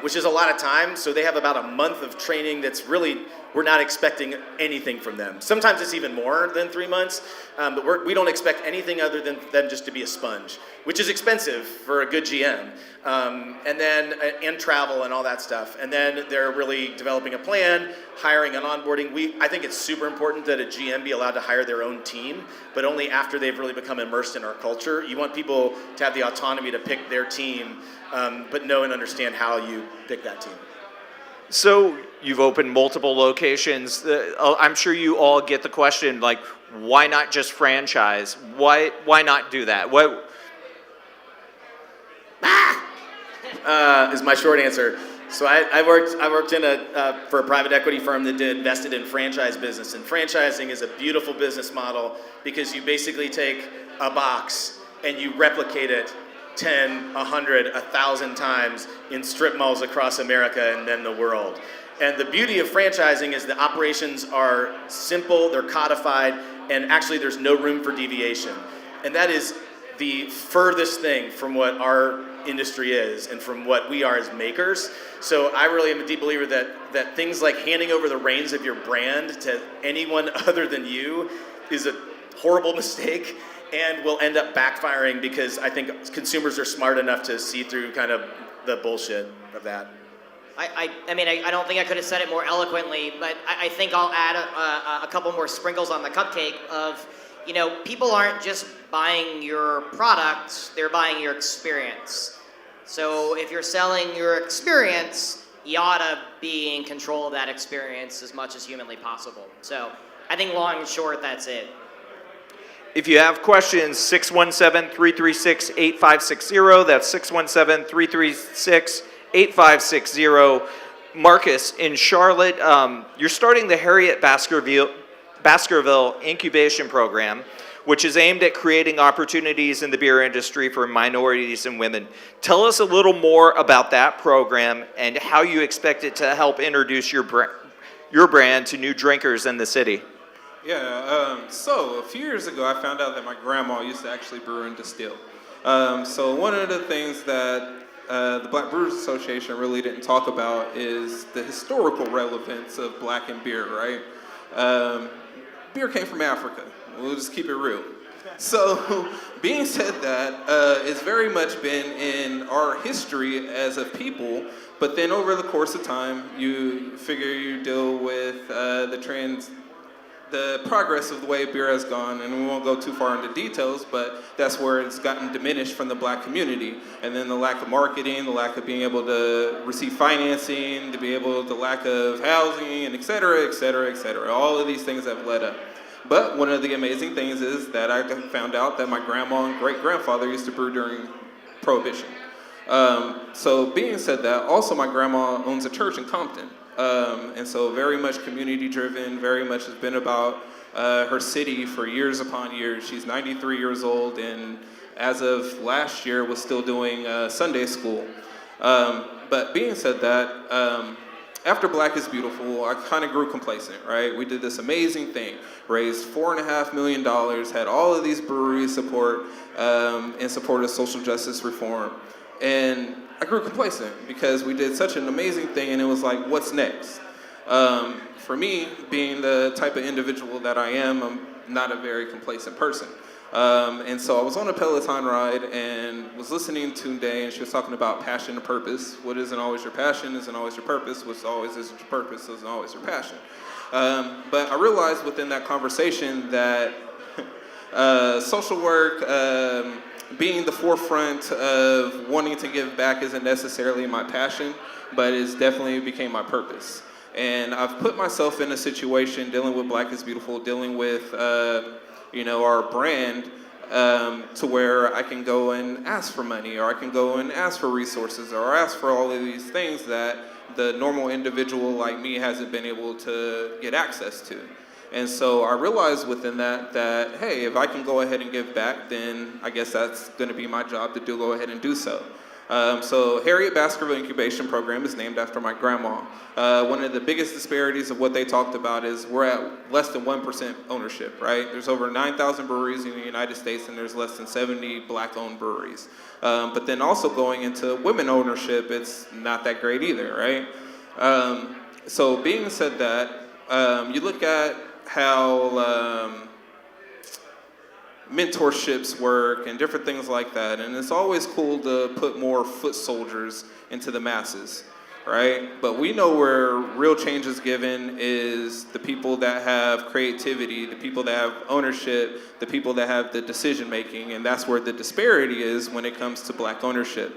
Which is a lot of time, so they have about a month of training that's really, we're not expecting anything from them. Sometimes it's even more than 3 months, but we don't expect anything other than them just to be a sponge, which is expensive for a good GM, and travel and all that stuff. And then they're really developing a plan, hiring and onboarding. I think it's super important that a GM be allowed to hire their own team, but only after they've really become immersed in our culture. You want people to have the autonomy to pick their team, but know and understand how you pick that team. So you've opened multiple locations. I'm sure you all get the question, like, why not just franchise? Why not do that? Is my short answer. So I worked for a private equity firm that invested in franchise business, and franchising is a beautiful business model because you basically take a box and you replicate it 10, 100, 1,000 times in strip malls across America and then the world. And the beauty of franchising is the operations are simple, they're codified, and actually there's no room for deviation. And that is the furthest thing from what our industry is and from what we are as makers. So I really am a deep believer that things like handing over the reins of your brand to anyone other than you is a horrible mistake and will end up backfiring because I think consumers are smart enough to see through kind of the bullshit of that. I don't think I could have said it more eloquently, but I think I'll add a couple more sprinkles on the cupcake of, people aren't just buying your product, they're buying your experience. So if you're selling your experience, you ought to be in control of that experience as much as humanly possible. So I think long and short, that's it. If you have questions, 617-336-8560. That's 617-336-8560. Marcus, in Charlotte, you're starting the Harriet Baskerville Incubation Program, which is aimed at creating opportunities in the beer industry for minorities and women. Tell us a little more about that program and how you expect it to help introduce your your brand to new drinkers in the city? Yeah, so a few years ago, I found out that my grandma used to actually brew and distill. So one of the things that the Black Brewers Association really didn't talk about is the historical relevance of blackened beer, right? Beer came from Africa. We'll just keep it real. So, being said that, it's very much been in our history as a people, but then over the course of time, you figure you deal with the progress of the way beer has gone, and we won't go too far into details, but that's where it's gotten diminished from the black community. And then the lack of marketing, the lack of being able to receive financing, the lack of housing, and et cetera, et cetera, et cetera. All of these things have led up. But one of the amazing things is that I found out that my grandma and great-grandfather used to brew during Prohibition. So being said that, also my grandma owns a church in Compton. And so very much community driven, very much has been about her city for years upon years. She's 93 years old, and as of last year was still doing Sunday school. But being said that, after Black is Beautiful, I kind of grew complacent, right? We did this amazing thing, raised $4.5 million, had all of these breweries support in support of social justice reform. And I grew complacent because we did such an amazing thing, and it was like, what's next? For me, being the type of individual that I am, I'm not a very complacent person. And so I was on a Peloton ride and was listening to Day, and she was talking about passion and purpose. What isn't always your passion isn't always your purpose. What always is your purpose isn't always your passion. But I realized within that conversation that social work, being the forefront of wanting to give back isn't necessarily my passion, but it's definitely became my purpose. And I've put myself in a situation dealing with Black is Beautiful, dealing with our brand, to where I can go and ask for money, or I can go and ask for resources, or ask for all of these things that the normal individual like me hasn't been able to get access to. And so I realized within that, hey, if I can go ahead and give back, then I guess that's going to be my job to go ahead and do so. So Harriet Baskerville Incubation Program is named after my grandma. One of the biggest disparities of what they talked about is we're at less than 1% ownership, right? There's over 9,000 breweries in the United States, and there's less than 70 Black-owned breweries. But then also going into women ownership, it's not that great either, right? So being said that, you look at how mentorships work and different things like that, and it's always cool to put more foot soldiers into the masses, right? But we know where real change is given is the people that have creativity, the people that have ownership, the people that have the decision making, and that's where the disparity is when it comes to Black ownership.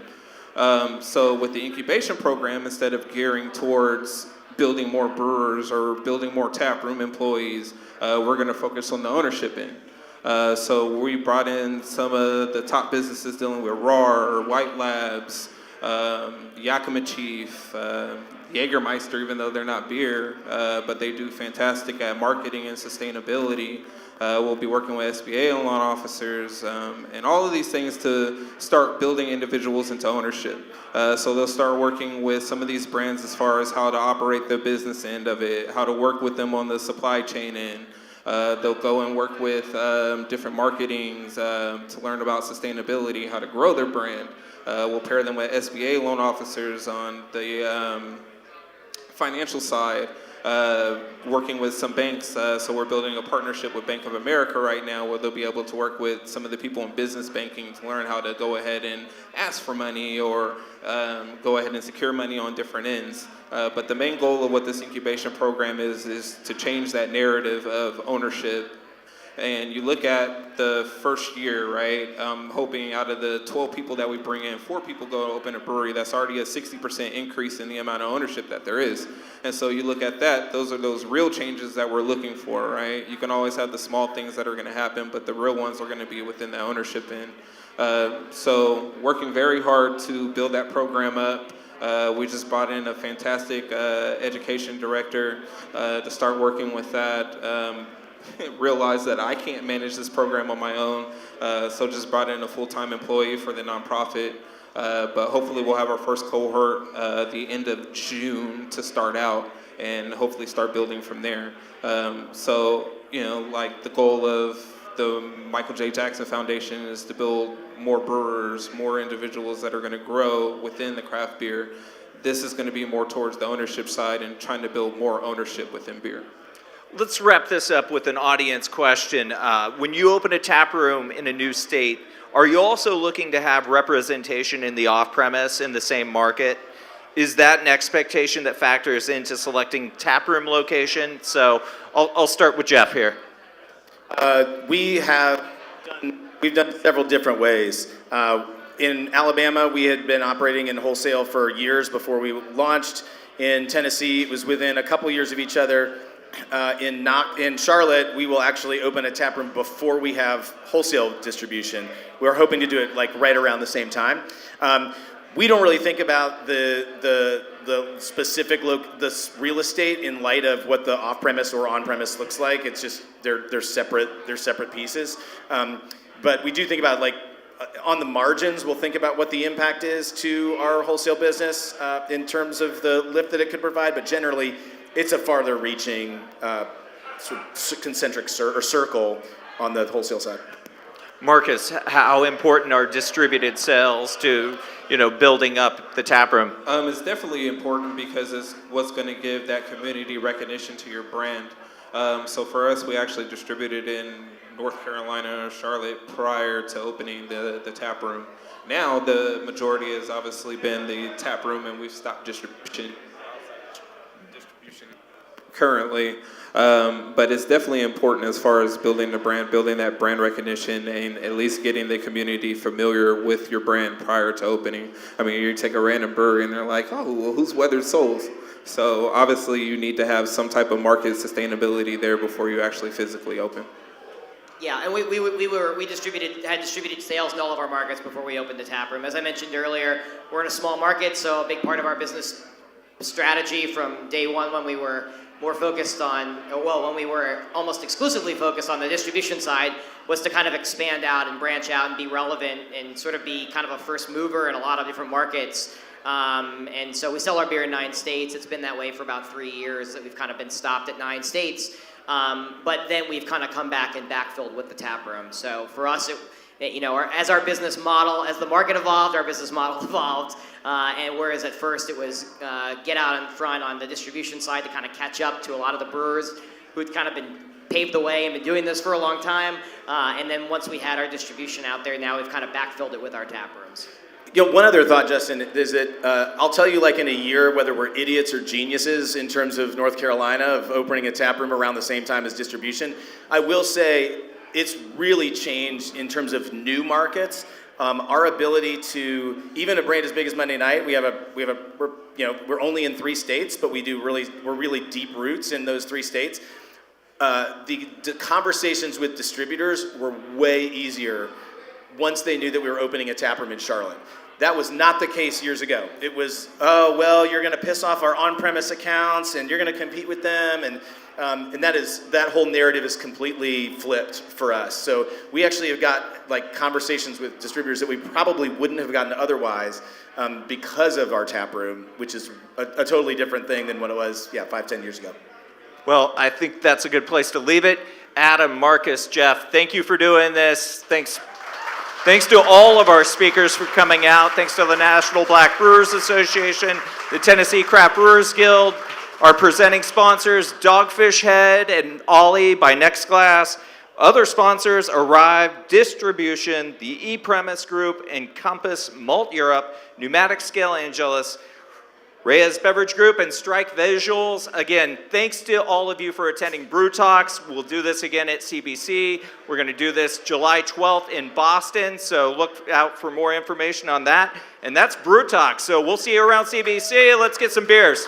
So with the incubation program, instead of gearing towards building more brewers or building more taproom employees, we're going to focus on the ownership end. So we brought in some of the top businesses dealing with RAR, White Labs, Yakima Chief, Jägermeister, even though they're not beer, but they do fantastic at marketing and sustainability. We'll be working with SBA loan officers, and all of these things to start building individuals into ownership. So they'll start working with some of these brands as far as how to operate the business end of it, how to work with them on the supply chain end. They'll go and work with different marketings to learn about sustainability, how to grow their brand. We'll pair them with SBA loan officers on the financial side, working with some banks. So we're building a partnership with Bank of America right now where they'll be able to work with some of the people in business banking to learn how to go ahead and ask for money or go ahead and secure money on different ends. But the main goal of what this incubation program is to change that narrative of ownership. And you look at the first year, right? I'm hoping out of the 12 people that we bring in, 4 people go to open a brewery. That's already a 60% increase in the amount of ownership that there is. And so you look at that, those are those real changes that we're looking for, right? You can always have the small things that are going to happen, but the real ones are going to be within the ownership end. So working very hard to build that program up. We just brought in a fantastic education director to start working with that. Realized that I can't manage this program on my own, so just brought in a full-time employee for the nonprofit. But hopefully we'll have our first cohort the end of June to start out, and hopefully start building from there. So, like the goal of the Michael J. Jackson Foundation is to build more brewers, more individuals that are going to grow within the craft beer. This is going to be more towards the ownership side and trying to build more ownership within beer. Let's wrap this up with an audience question. When you open a tap room in a new state, are you also looking to have representation in the off-premise in the same market? Is that an expectation that factors into selecting tap room location? So I'll start with Jeff here. We've done several different ways. In Alabama, we had been operating in wholesale for years before we launched. In Tennessee, it was within a couple years of each other. In Charlotte, we will actually open a tap room before we have wholesale distribution. We're hoping to do it like right around the same time. We don't really think about the specific the real estate in light of what the off-premise or on-premise looks like. It's just they're separate pieces. But we do think about on the margins, we'll think about what the impact is to our wholesale business in terms of the lift that it could provide. But generally, it's a farther reaching sort of concentric circle on the wholesale side. Marcus, how important are distributed sales to building up the tap room? It's definitely important because it's what's going to give that community recognition to your brand. So for us, we actually distributed in North Carolina or Charlotte prior to opening the tap room. Now the majority has obviously been the tap room, and we've stopped distribution currently. But it's definitely important as far as building the brand, building that brand recognition, and at least getting the community familiar with your brand prior to opening. I mean, you take a random brewery and they're like, oh, well, who's Weathered Souls? So obviously you need to have some type of market sustainability there before you actually physically open. Yeah, and we had distributed sales in all of our markets before we opened the tap room. As I mentioned earlier, we're in a small market, so a big part of our business strategy from day one, when we were more focused on, when we were almost exclusively focused on the distribution side, was to kind of expand out and branch out and be relevant and sort of be kind of a first mover in a lot of different markets. And so we sell our beer in 9 states. It's been that way for about 3 years that we've kind of been stopped at 9 states. But then we've kind of come back and backfilled with the tap room. So for us, as our business model, as the market evolved, our business model evolved. And whereas at first it was get out in front on the distribution side to kind of catch up to a lot of the brewers who'd kind of been paved the way and been doing this for a long time. And then once we had our distribution out there, now we've kind of backfilled it with our tap rooms. One other thought, Justin, is that I'll tell you, in a year, whether we're idiots or geniuses in terms of North Carolina of opening a tap room around the same time as distribution. I will say it's really changed in terms of new markets. Our ability to, even a brand as big as Monday Night, we're only in 3 states, but we're really deep roots in those 3 states. The conversations with distributors were way easier once they knew that we were opening a tap room in Charlotte. That was not the case years ago. It was, you're going to piss off our on-premise accounts, and you're going to compete with them, and that whole narrative is completely flipped for us. So we actually have got conversations with distributors that we probably wouldn't have gotten otherwise because of our tap room, which is a totally different thing than what it was 5-10 years ago. Well, I think that's a good place to leave it. Adam, Marcus, Jeff, thank you for doing this. Thanks to all of our speakers for coming out. Thanks to the National Black Brewers Association, the Tennessee Craft Brewers Guild, our presenting sponsors, Dogfish Head and Ollie by Next Glass. Other sponsors, Arrive, Distribution, the E-Premise Group, Encompass, Malt Europe, Pneumatic Scale Angelus, Reyes Beverage Group, and Strike Visuals. Again, thanks to all of you for attending Brew Talks. We'll do this again at CBC. We're going to do this July 12th in Boston, so look out for more information on that. And that's Brew Talks. So we'll see you around CBC. Let's get some beers.